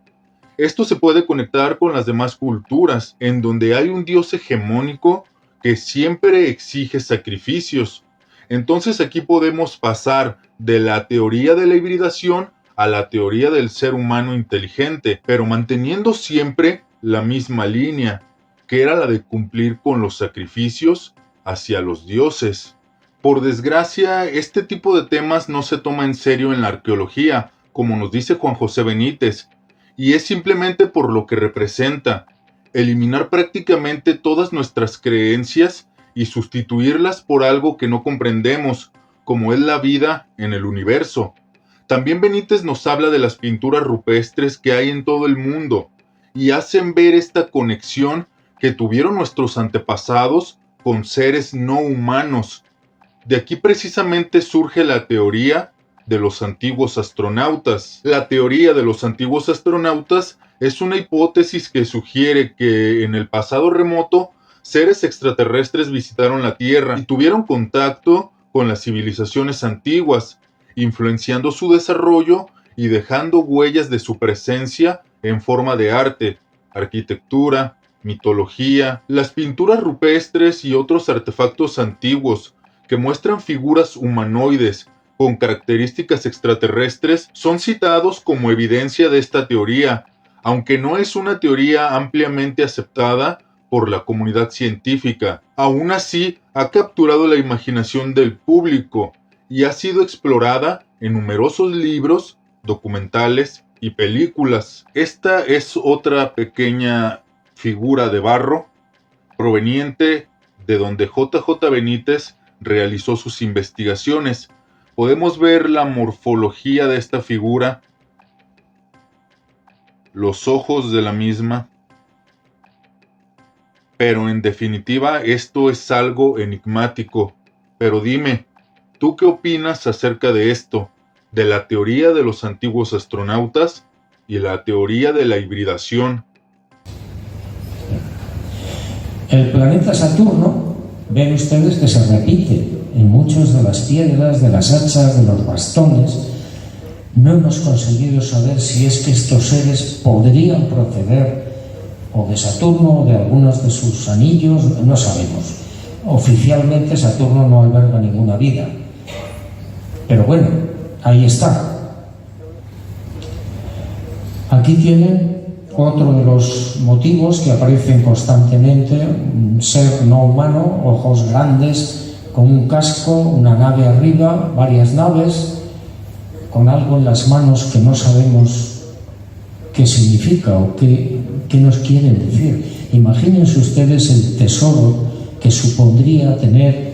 Esto se puede conectar con las demás culturas, en donde hay un dios hegemónico que siempre exige sacrificios. Entonces aquí podemos pasar de la teoría de la hibridación a la teoría del ser humano inteligente, pero manteniendo siempre la misma línea, que era la de cumplir con los sacrificios hacia los dioses. Por desgracia, este tipo de temas no se toma en serio en la arqueología, como nos dice Juan José Benítez, y es simplemente por lo que representa, eliminar prácticamente todas nuestras creencias y sustituirlas por algo que no comprendemos, como es la vida en el universo. También Benítez nos habla de las pinturas rupestres que hay en todo el mundo, y hacen ver esta conexión que tuvieron nuestros antepasados con seres no humanos. De aquí precisamente surge la teoría de los antiguos astronautas. La teoría de los antiguos astronautas es una hipótesis que sugiere que en el pasado remoto seres extraterrestres visitaron la Tierra y tuvieron contacto con las civilizaciones antiguas, influenciando su desarrollo y dejando huellas de su presencia en forma de arte, arquitectura, mitología. Las pinturas rupestres y otros artefactos antiguos que muestran figuras humanoides con características extraterrestres son citados como evidencia de esta teoría, aunque no es una teoría ampliamente aceptada por la comunidad científica. Aún así, ha capturado la imaginación del público y ha sido explorada en numerosos libros, documentales y películas. Esta es otra pequeña figura de barro proveniente de donde J.J. Benítez realizó sus investigaciones. Podemos ver la morfología de esta figura, los ojos de la misma, pero en definitiva esto es algo enigmático. Pero dime, ¿tú qué opinas acerca de esto, de la teoría de los antiguos astronautas y la teoría de la hibridación? El planeta Saturno, ven ustedes que se repite en muchas de las piedras, de las hachas, de los bastones. No hemos conseguido saber si es que estos seres podrían proceder o de Saturno o de algunos de sus anillos, no sabemos. Oficialmente Saturno no alberga ninguna vida. Pero bueno, ahí está. Aquí tienen otro de los motivos que aparecen constantemente: un ser no humano, ojos grandes, con un casco, una nave arriba, varias naves, con algo en las manos que no sabemos qué significa o qué nos quieren decir. Imagínense ustedes el tesoro que supondría tener,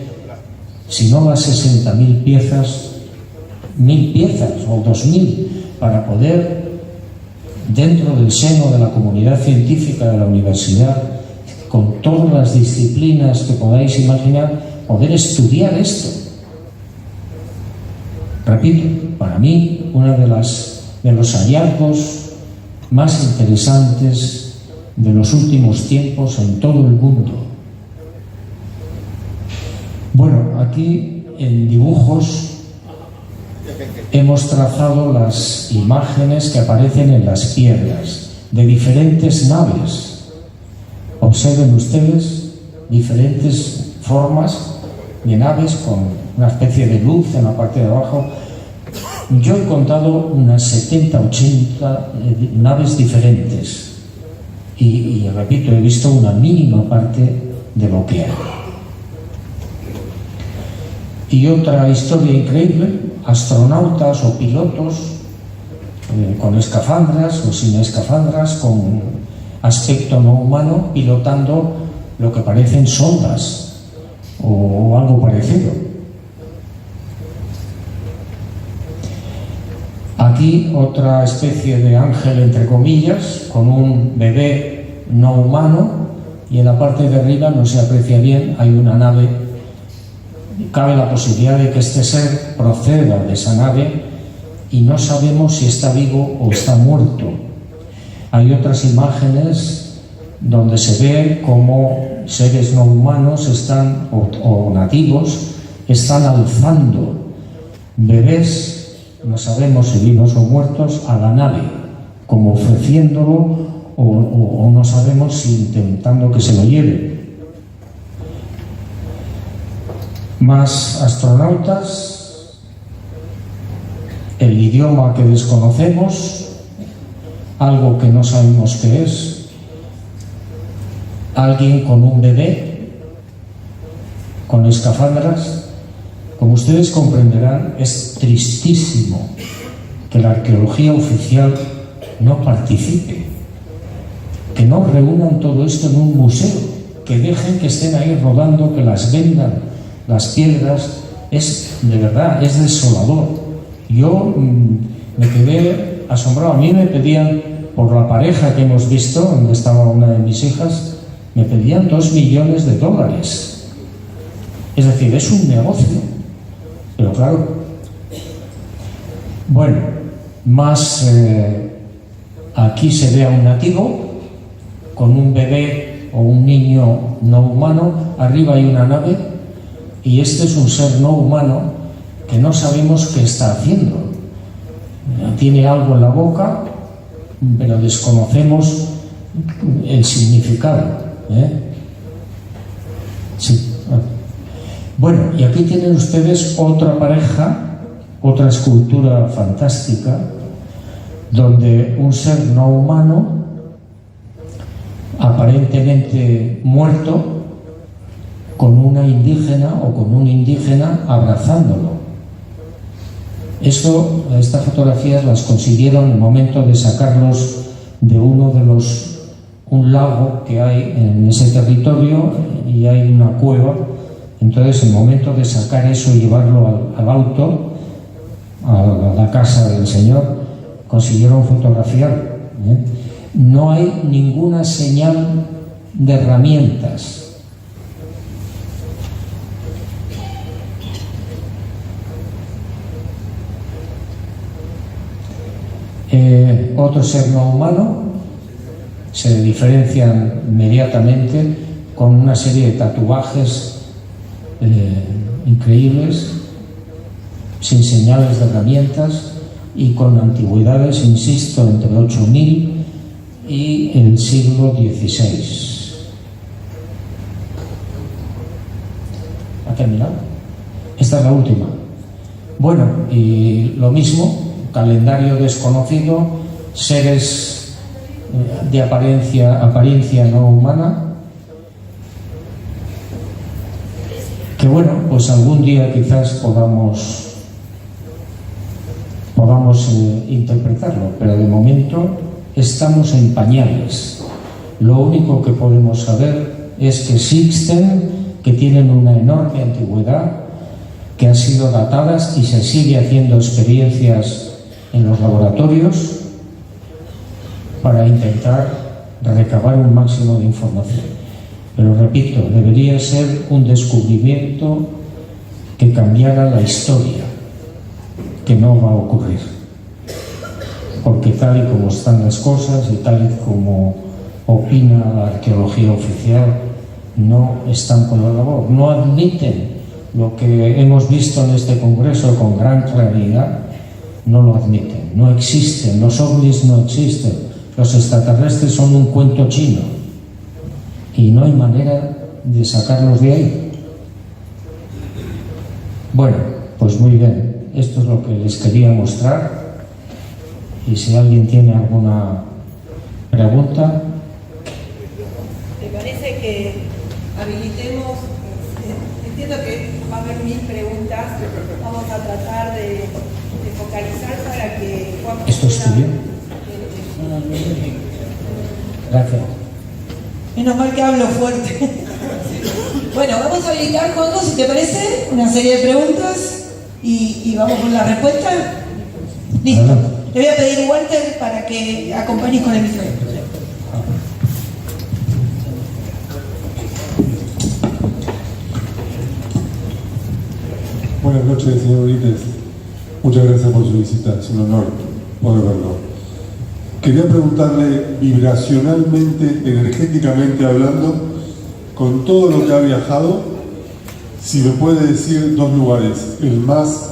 si no las 60.000 piezas, 1.000 piezas o 2.000, para poder, dentro del seno de la comunidad científica de la universidad, con todas las disciplinas que podáis imaginar, poder estudiar esto. Repito, para mí, uno de los hallazgos más interesantes de los últimos tiempos en todo el mundo. Bueno, aquí en dibujos hemos trazado las imágenes que aparecen en las piedras de diferentes naves. Observen ustedes diferentes formas de naves con una especie de luz en la parte de abajo. Yo he contado unas 70, 80 naves diferentes y repito, he visto una mínima parte de lo que hay. Y otra historia increíble: astronautas o pilotos con escafandras o sin escafandras, con aspecto no humano, pilotando lo que parecen sondas o algo parecido. Aquí otra especie de ángel, entre comillas, con un bebé no humano, y en la parte de arriba no se aprecia bien, hay una nave. Cabe la posibilidad de que este ser proceda de esa nave y no sabemos si está vivo o está muerto. Hay otras imágenes donde se ve cómo seres no humanos están, o nativos, están alzando bebés, no sabemos si vivos o muertos, a la nave, como ofreciéndolo, o no sabemos si intentando que se lo lleve. Más astronautas, el idioma que desconocemos, algo que no sabemos qué es, alguien con un bebé, con escafandras, Como ustedes comprenderán, es tristísimo que la arqueología oficial no participe, que no reúnan todo esto en un museo, que dejen que estén ahí rodando, que las vendan, las piedras. Es, de verdad, es desolador. Yo me quedé asombrado. A mí me pedían, por la pareja que hemos visto, donde estaba una de mis hijas, me pedían $2 millones. Es decir, es un negocio. Pero claro, bueno, más aquí se ve a un nativo con un bebé o un niño no humano, arriba hay una nave y este es un ser no humano que no sabemos qué está haciendo. Tiene algo en la boca, pero desconocemos el significado, Sí. Bueno, y aquí tienen ustedes otra pareja, otra escultura fantástica, donde un ser no humano, aparentemente muerto, con una indígena o con un indígena abrazándolo. Estas fotografías las consiguieron en el momento de sacarlos de un lago que hay en ese territorio y hay una cueva. Entonces, en el momento de sacar eso y llevarlo al auto, a la casa del señor, consiguieron fotografiar. No hay ninguna señal de herramientas. Otro ser no humano se diferencian inmediatamente con una serie de tatuajes increíbles, sin señales de herramientas y con antigüedades, insisto, entre 8000 y el siglo XVI. ¿Ha terminado? Esta es la última. Bueno, y lo mismo, calendario desconocido, seres de apariencia no humana, que bueno, pues algún día quizás podamos interpretarlo, pero de momento estamos en pañales. Lo único que podemos saber es que existen, que tienen una enorme antigüedad, que han sido datadas y se sigue haciendo experiencias en los laboratorios para intentar recabar un máximo de información. Pero repito, debería ser un descubrimiento que cambiara la historia, que no va a ocurrir, porque tal y como están las cosas y tal y como opina la arqueología oficial, no están con la labor, no admiten lo que hemos visto en este congreso con gran claridad, no lo admiten, no existen, los ovnis no existen, los extraterrestres son un cuento chino y no hay manera de sacarlos de ahí. Bueno, pues muy bien, esto es lo que les quería mostrar y si alguien tiene alguna pregunta. ¿Te parece que habilitemos? Entiendo que va a haber 1000 preguntas, vamos a tratar de focalizar para que Juan ¿Esto es tuyo? Gracias. Menos mal que hablo fuerte. Bueno, vamos a habilitar, Juanjo, si te parece, una serie de preguntas y vamos con la respuesta. Listo. Adelante. Le voy a pedir, Walter, para que acompañes con el micrófono. Buenas noches, señor Benítez. Muchas gracias por su visita, es un honor poder verlo. Quería preguntarle, vibracionalmente, energéticamente hablando, con todo lo que ha viajado, si me puede decir 2 lugares, el más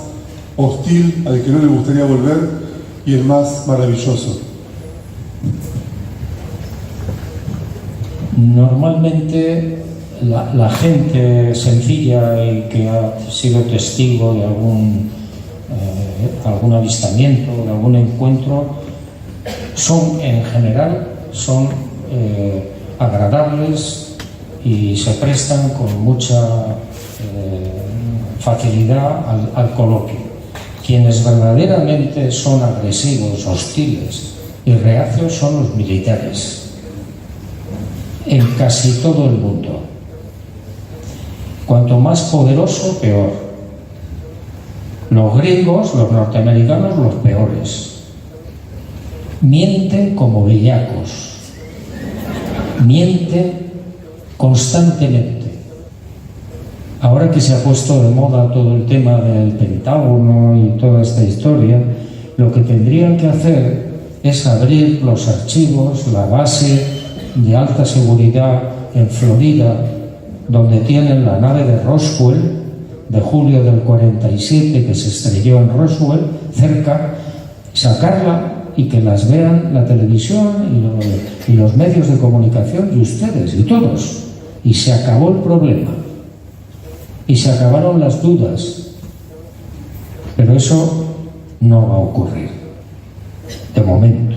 hostil al que no le gustaría volver y el más maravilloso. Normalmente la gente sencilla y que ha sido testigo de algún avistamiento, de algún encuentro, son en general agradables y se prestan con mucha facilidad al coloquio. Quienes verdaderamente son agresivos, hostiles y reacios son los militares, en casi todo el mundo. Cuanto más poderoso, peor. Los gringos, los norteamericanos, los peores. Mienten como bellacos. Mienten constantemente. Ahora que se ha puesto de moda todo el tema del Pentágono y toda esta historia, lo que tendrían que hacer es abrir los archivos, la base de alta seguridad en Florida, donde tienen la nave de Roswell, de julio del 47, que se estrelló en Roswell, cerca, sacarla y que las vean la televisión y los medios de comunicación y ustedes y todos. Y se acabó el problema. Y se acabaron las dudas. Pero eso no va a ocurrir, de momento.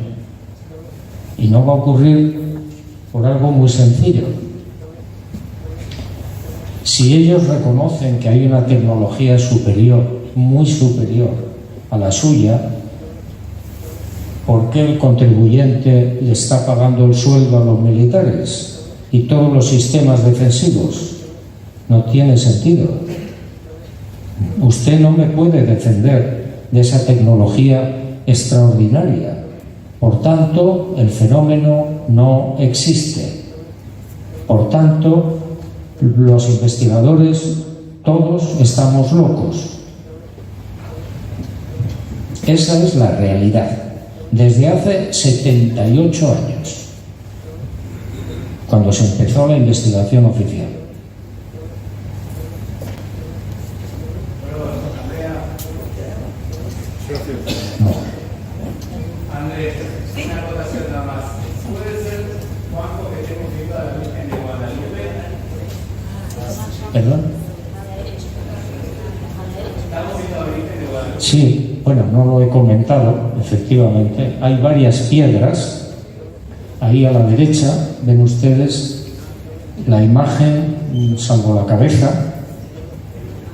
Y no va a ocurrir por algo muy sencillo. Si ellos reconocen que hay una tecnología superior, muy superior a la suya, ¿por qué el contribuyente le está pagando el sueldo a los militares y todos los sistemas defensivos? No tiene sentido. Usted no me puede defender de esa tecnología extraordinaria. Por tanto, el fenómeno no existe. Por tanto, los investigadores, todos estamos locos. Esa es la realidad. Desde hace 78 años, cuando se empezó la investigación oficial. No. Andrés, una acotación nada más. ¿Puede ser, Juanjo, que estemos viendo a la Virgen de Guadalupe? ¿Perdón? ¿Estamos viendo a la Virgen de Guadalupe? Sí, bueno, no lo he comentado, efectivamente. Hay varias piedras. Ahí a la derecha ven ustedes la imagen, salvo la cabeza,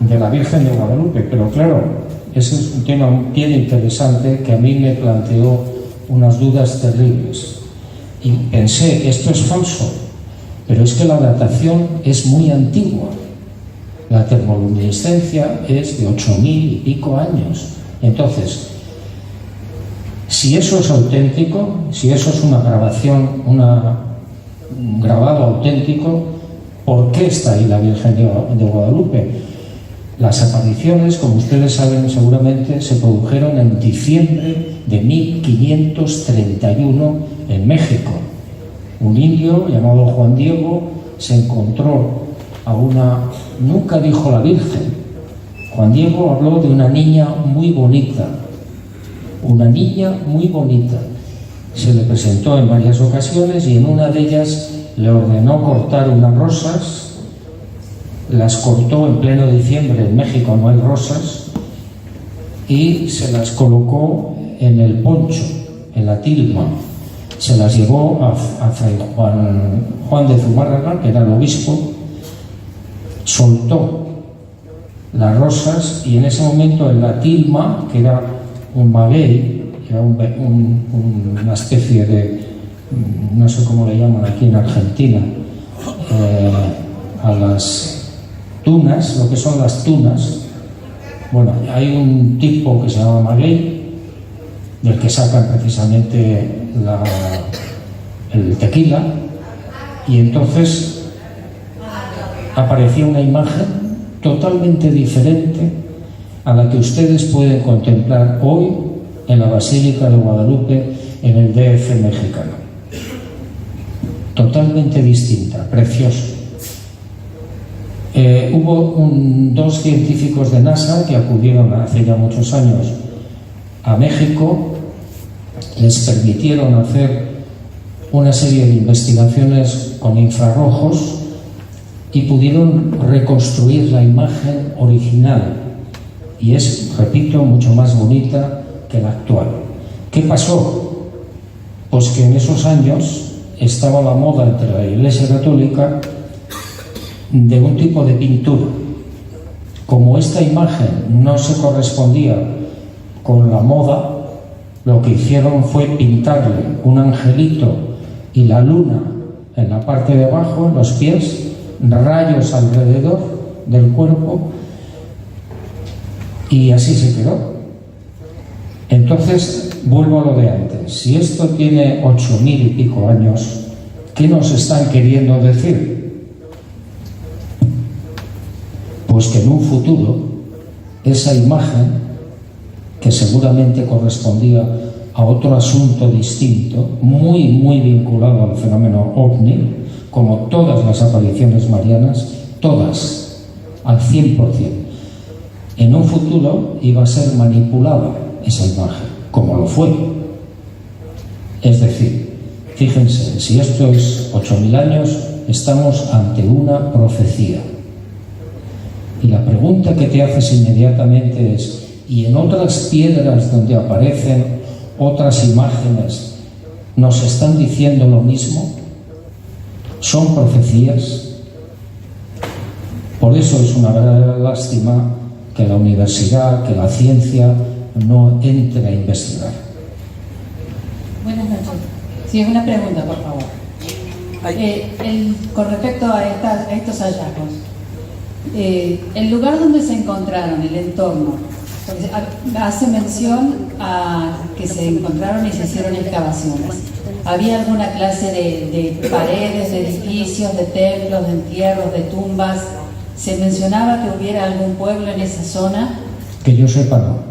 de la Virgen de Guadalupe. Pero claro, ese es un tema bien interesante que a mí me planteó unas dudas terribles. Y pensé, esto es falso, pero es que la datación es muy antigua. La termoluminiscencia es de 8.000 y pico años. Entonces, si eso es auténtico, si eso es una grabación, un grabado auténtico, ¿por qué está ahí la Virgen de Guadalupe? Las apariciones, como ustedes saben seguramente, se produjeron en diciembre de 1531 en México. Un indio llamado Juan Diego se encontró a una... Nunca dijo la Virgen. Juan Diego habló de una niña muy bonita. Una niña muy bonita. Se le presentó en varias ocasiones y en una de ellas le ordenó cortar unas rosas. Las cortó en pleno diciembre, en México no hay rosas, y se las colocó en el poncho, en la tilma. Se las llevó a Fray Juan de Zumárraga, que era el obispo, soltó las rosas y en ese momento en la tilma, que era un maguey, era una especie de, no sé cómo le llaman aquí en Argentina, a las tunas, lo que son las tunas. Bueno, hay un tipo que se llama maguey, del que sacan precisamente el tequila, y entonces aparecía una imagen totalmente diferente a la que ustedes pueden contemplar hoy en la Basílica de Guadalupe, en el DF mexicano. Totalmente distinta, preciosa. Hubo dos científicos de NASA que acudieron hace ya muchos años a México, les permitieron hacer una serie de investigaciones con infrarrojos y pudieron reconstruir la imagen original, y es, repito, mucho más bonita que la actual. ¿Qué pasó? Pues que en esos años estaba la moda entre la Iglesia Católica de un tipo de pintura Como esta imagen no se correspondía con la moda, lo que hicieron fue pintarle un angelito y la luna en la parte de abajo, en los pies, rayos alrededor del cuerpo, y así se quedó. Entonces, vuelvo a lo de antes. Si esto tiene 8.000 y pico años, ¿qué nos están queriendo decir? Pues que en un futuro esa imagen, que seguramente correspondía a otro asunto distinto, muy vinculado al fenómeno OVNI, como todas las apariciones marianas, todas, al 100%, en un futuro iba a ser manipulada esa imagen, como lo fue. Es decir, fíjense, si esto es 8.000 años, estamos ante una profecía. Y la pregunta que te haces inmediatamente es, ¿y en otras piedras donde aparecen otras imágenes nos están diciendo lo mismo? ¿Son profecías? Por eso es una gran lástima que la universidad, que la ciencia no entre a investigar. Buenas noches. Sí, es una pregunta, por favor. Con respecto a estos hallazgos, el lugar donde se encontraron, el entorno, hace mención a que se encontraron y se hicieron excavaciones. ¿Había alguna clase de paredes, de edificios, de templos, de entierros, de tumbas? ¿Se mencionaba que hubiera algún pueblo en esa zona? Que yo sepa, no.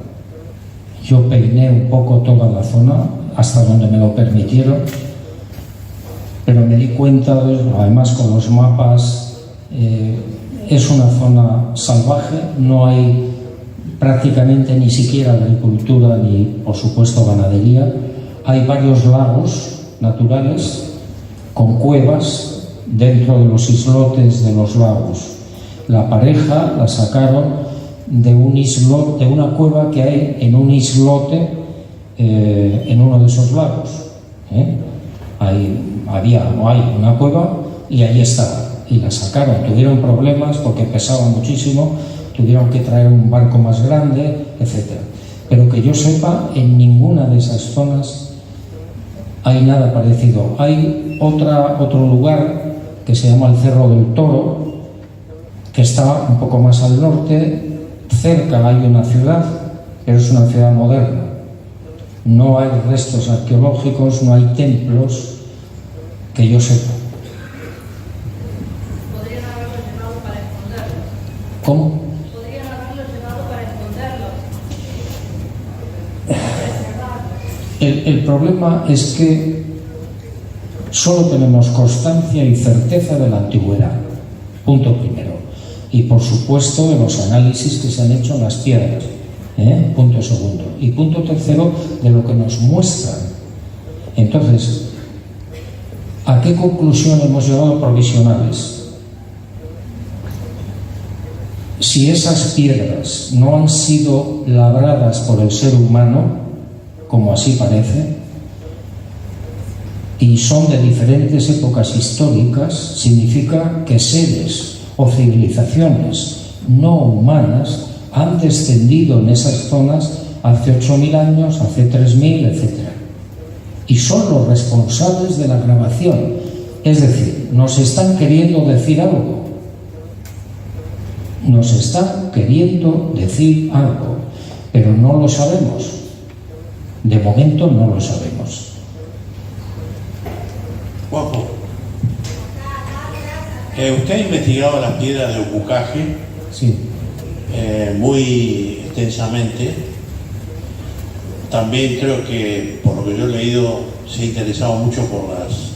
Yo peiné un poco toda la zona, hasta donde me lo permitieron, pero me di cuenta, además con los mapas, es una zona salvaje, no hay prácticamente ni siquiera agricultura ni, por supuesto, ganadería. Hay varios lagos naturales con cuevas dentro de los islotes de los lagos. La pareja la sacaron de un islote, de una cueva que hay en un islote en uno de esos lagos. Hay una cueva y ahí estaba. Y la sacaron. Tuvieron problemas porque pesaba muchísimo, tuvieron que traer un barco más grande, etc. Pero que yo sepa, en ninguna de esas zonas hay nada parecido. Hay otro lugar que se llama el Cerro del Toro, que está un poco más al norte. Cerca hay una ciudad, pero es una ciudad moderna. No hay restos arqueológicos, no hay templos, que yo sepa. ¿Podrían haberlo llevado para esconderlo? ¿Cómo? ¿Podrían haberlo llevado para esconderlo? El problema es que solo tenemos constancia y certeza de la antigüedad, punto primero, y por supuesto de los análisis que se han hecho en las piedras, punto segundo, y punto tercero, de lo que nos muestran. Entonces, ¿a qué conclusión hemos llegado provisionales? Si esas piedras no han sido labradas por el ser humano, como así parece, y son de diferentes épocas históricas, significa que seres o civilizaciones no humanas han descendido en esas zonas hace 8.000 años, hace 3.000, etc. Y son los responsables de la grabación. Es decir, nos están queriendo decir algo. Nos están queriendo decir algo, pero no lo sabemos. De momento no lo sabemos. Juanjo, usted ha investigado las piedras de Upucaje Sí. Muy extensamente. También creo que, por lo que yo he leído, se ha interesado mucho por las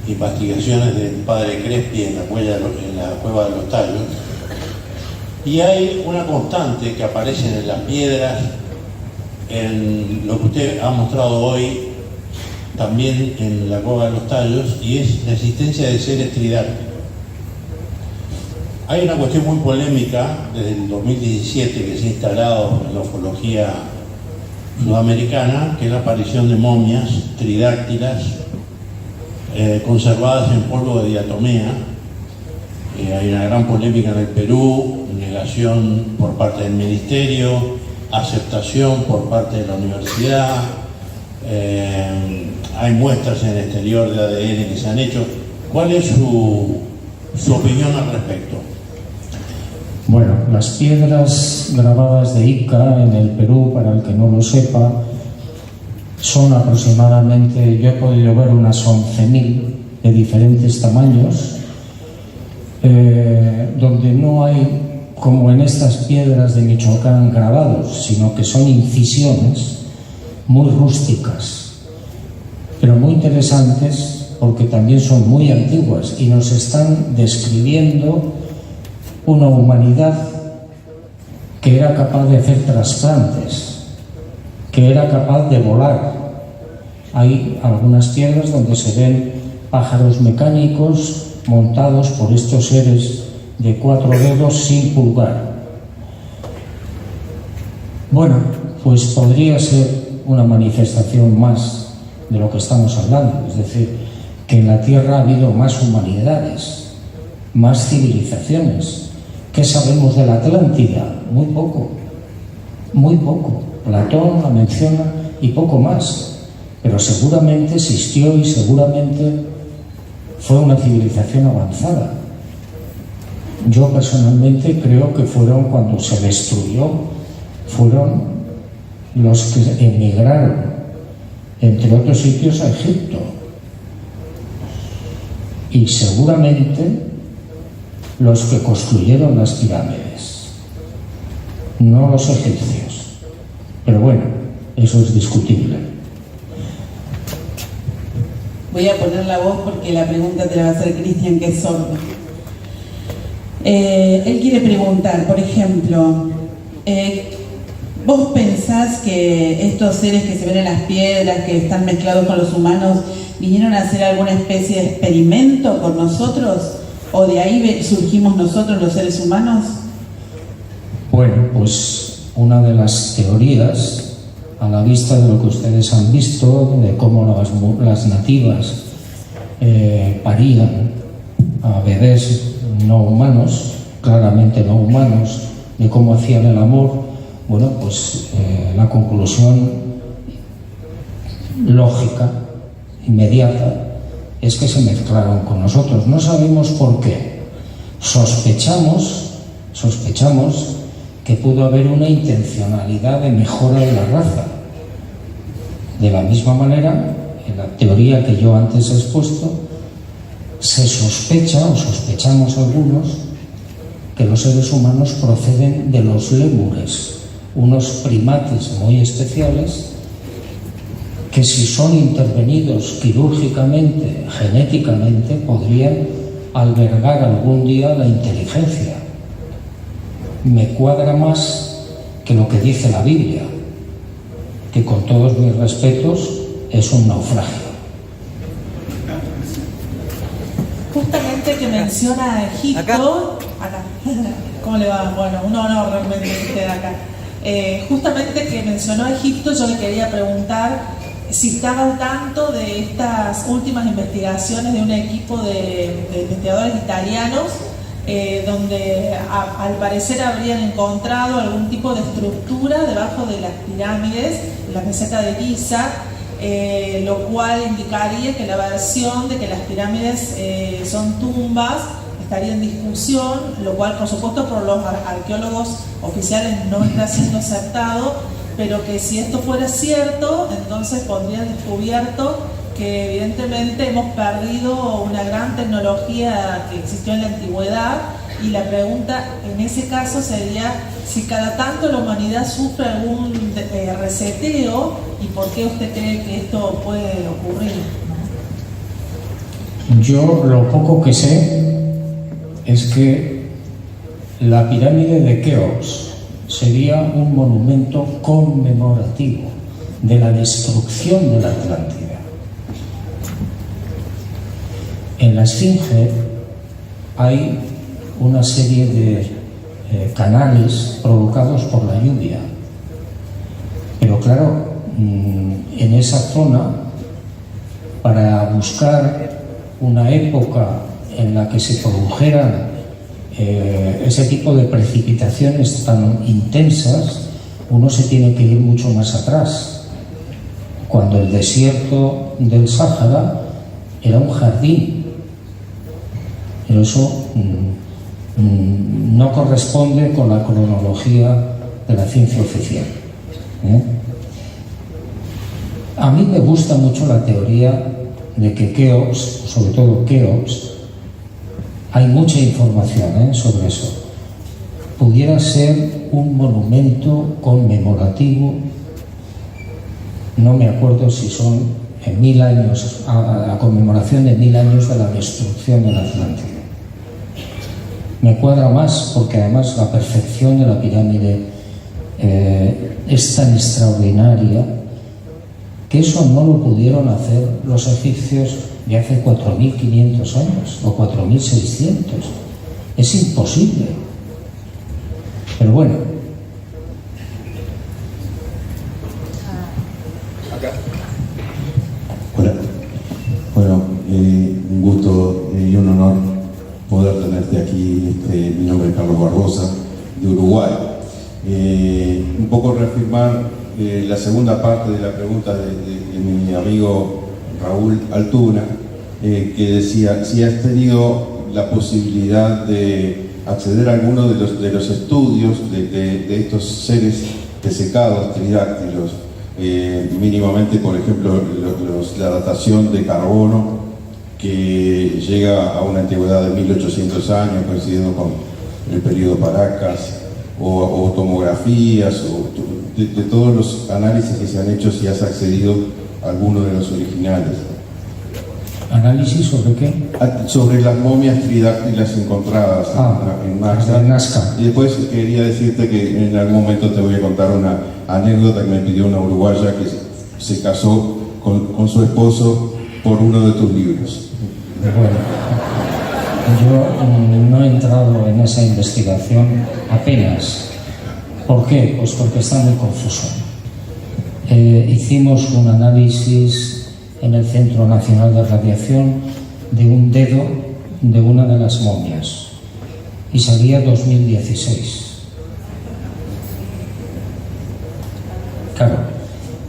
investigaciones del padre Crespi en la cueva de los Tallos. Y hay una constante que aparece en las piedras, en lo que usted ha mostrado hoy, también en la cueva de los Tallos, y es la existencia de seres tridáctilos. Hay una cuestión muy polémica desde el 2017 que se ha instalado en la ufología sudamericana, que es la aparición de momias tridáctilas conservadas en polvo de diatomea. Hay una gran polémica en el Perú, en negación por parte del ministerio, aceptación por parte de la universidad, hay muestras en el exterior de ADN que se han hecho. ¿Cuál es su opinión al respecto? Bueno, las piedras grabadas de Ica en el Perú, para el que no lo sepa, son aproximadamente, yo he podido ver unas 11.000 de diferentes tamaños, donde no hay, como en estas piedras de Michoacán, grabados, sino que son incisiones muy rústicas, pero muy interesantes porque también son muy antiguas y nos están describiendo una humanidad que era capaz de hacer trasplantes, que era capaz de volar. Hay algunas piedras donde se ven pájaros mecánicos montados por estos seres de 4 dedos sin pulgar. Bueno, pues podría ser una manifestación más de lo que estamos hablando, es decir, que en la Tierra ha habido más humanidades, más civilizaciones. ¿Qué sabemos de la Atlántida? Muy poco, muy poco. Platón la menciona y poco más, pero seguramente existió y seguramente fue una civilización avanzada. Yo personalmente creo que fueron, cuando se destruyó, fueron los que emigraron, entre otros sitios, a Egipto. Y seguramente los que construyeron las pirámides, no los egipcios. Pero bueno, eso es discutible. Voy a poner la voz porque la pregunta te la va a hacer Cristian, que es sordo. Él quiere preguntar, por ejemplo, ¿vos pensás que estos seres que se ven en las piedras, que están mezclados con los humanos, vinieron a hacer alguna especie de experimento con nosotros? ¿O de ahí surgimos nosotros los seres humanos? Bueno, pues una de las teorías, a la vista de lo que ustedes han visto, de cómo las nativas parían a bebés no humanos, claramente no humanos, de cómo hacían el amor, bueno, pues la conclusión lógica, inmediata, es que se mezclaron con nosotros. No sabemos por qué. Sospechamos que pudo haber una intencionalidad de mejora de la raza. De la misma manera, en la teoría que yo antes he expuesto, se sospecha, o sospechamos algunos, que los seres humanos proceden de los lémures, unos primates muy especiales que, si son intervenidos quirúrgicamente, genéticamente, podrían albergar algún día la inteligencia. Me cuadra más que lo que dice la Biblia, que, con todos mis respetos, es un naufragio. Justamente que menciona a Egipto, acá, ¿cómo le va? Bueno, un honor realmente que esté acá. Justamente que mencionó a Egipto, yo le quería preguntar si estaba al tanto de estas últimas investigaciones de un equipo de investigadores italianos, donde al parecer habrían encontrado algún tipo de estructura debajo de las pirámides, la meseta de Giza, lo cual indicaría que la versión de que las pirámides son tumbas estaría en discusión, lo cual, por supuesto, por los arqueólogos oficiales no está siendo aceptado, pero que si esto fuera cierto, entonces pondría descubierto que evidentemente hemos perdido una gran tecnología que existió en la antigüedad, y la pregunta en ese caso sería si cada tanto la humanidad sufre algún reseteo, y por qué usted cree que esto puede ocurrir. Yo lo poco que sé es que la pirámide de Keops sería un monumento conmemorativo de la destrucción de la Atlántida. En la Esfinge hay una serie de canales provocados por la lluvia, pero claro, en esa zona, para buscar una época en la que se produjeran ese tipo de precipitaciones tan intensas, uno se tiene que ir mucho más atrás, cuando el desierto del Sáhara era un jardín. Pero eso no corresponde con la cronología de la ciencia oficial. A mí me gusta mucho la teoría de que Keops, sobre todo Keops, hay mucha información sobre eso, pudiera ser un monumento conmemorativo, no me acuerdo si son en 1000 años, a la conmemoración de 1000 años de la destrucción de la Atlántida. Me cuadra más porque además la perfección de la pirámide es tan extraordinaria que eso no lo pudieron hacer los egipcios de hace 4.500 años o 4.600. Es imposible. Pero bueno. Hola. Bueno, un gusto y un honor poder tenerte aquí. Mi nombre es Carlos Barbosa, de Uruguay. Un poco reafirmar la segunda parte de la pregunta de mi amigo Raúl Altuna, que decía si has tenido la posibilidad de acceder a alguno de los estudios de estos seres desecados, tridáctilos, mínimamente, por ejemplo, la datación de carbono, que llega a una antigüedad de 1800 años, coincidiendo con el periodo Paracas, o tomografías, de todos los análisis que se han hecho, si has accedido a alguno de los originales. ¿Análisis sobre qué? Sobre las momias tridáctilas encontradas en Nazca. Y después quería decirte que en algún momento te voy a contar una anécdota que me pidió una uruguaya que se casó con su esposo por uno de tus libros. Bueno, yo no he entrado en esa investigación apenas. ¿Por qué? Pues porque está muy confuso. Hicimos un análisis en el Centro Nacional de Radiación de un dedo de una de las momias y salía 2016. Claro,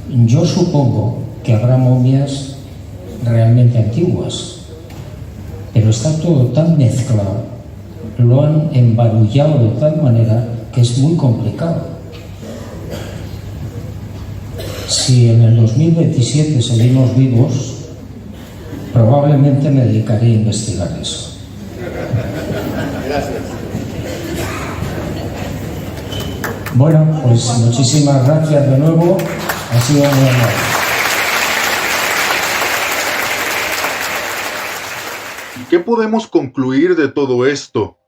yo supongo que habrá momias realmente antiguas, pero está todo tan mezclado, lo han embarullado de tal manera que es muy complicado. Si en el 2027 seguimos vivos, probablemente me dedicaré a investigar eso. Gracias. Bueno, pues muchísimas gracias de nuevo. Ha sido muy amable. ¿Qué podemos concluir de todo esto?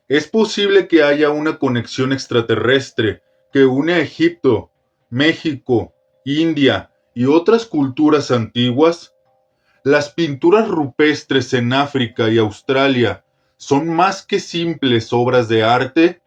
¿Es posible que haya una conexión extraterrestre que une a Egipto, México, India y otras culturas antiguas? Las pinturas rupestres en África y Australia son más que simples obras de arte.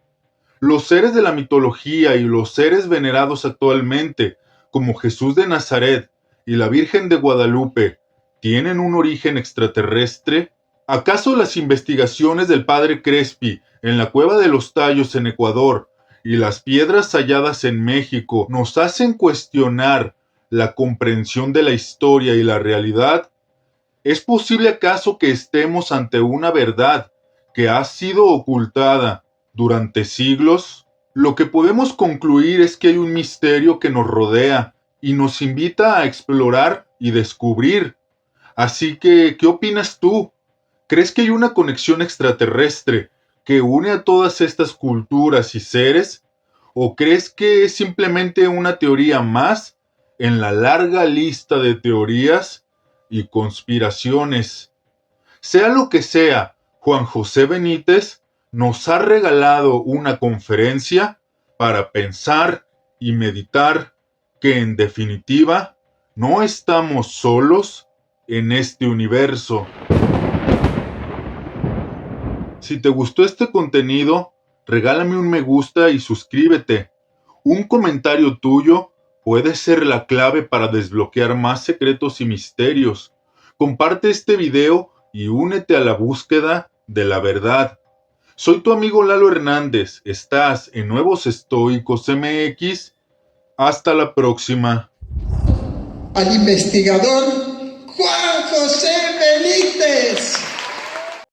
Los seres de la mitología y los seres venerados actualmente, como Jesús de Nazaret y la Virgen de Guadalupe, ¿tienen un origen extraterrestre? ¿Acaso las investigaciones del padre Crespi en la Cueva de los Tallos en Ecuador y las piedras halladas en México nos hacen cuestionar la comprensión de la historia y la realidad? ¿Es posible acaso que estemos ante una verdad que ha sido ocultada durante siglos? Lo que podemos concluir es que hay un misterio que nos rodea y nos invita a explorar y descubrir. Así que, ¿qué opinas tú? ¿Crees que hay una conexión extraterrestre que une a todas estas culturas y seres? ¿O crees que es simplemente una teoría más en la larga lista de teorías y conspiraciones? Sea lo que sea, Juan José Benítez nos ha regalado una conferencia para pensar y meditar que en definitiva no estamos solos en este universo. Si te gustó este contenido, regálame un me gusta y suscríbete. Un comentario tuyo puede ser la clave para desbloquear más secretos y misterios. Comparte este video y únete a la búsqueda de la verdad. Soy tu amigo Lalo Hernández. Estás en Nuevos Estoicos MX. Hasta la próxima. Al investigador Juan José Benítez.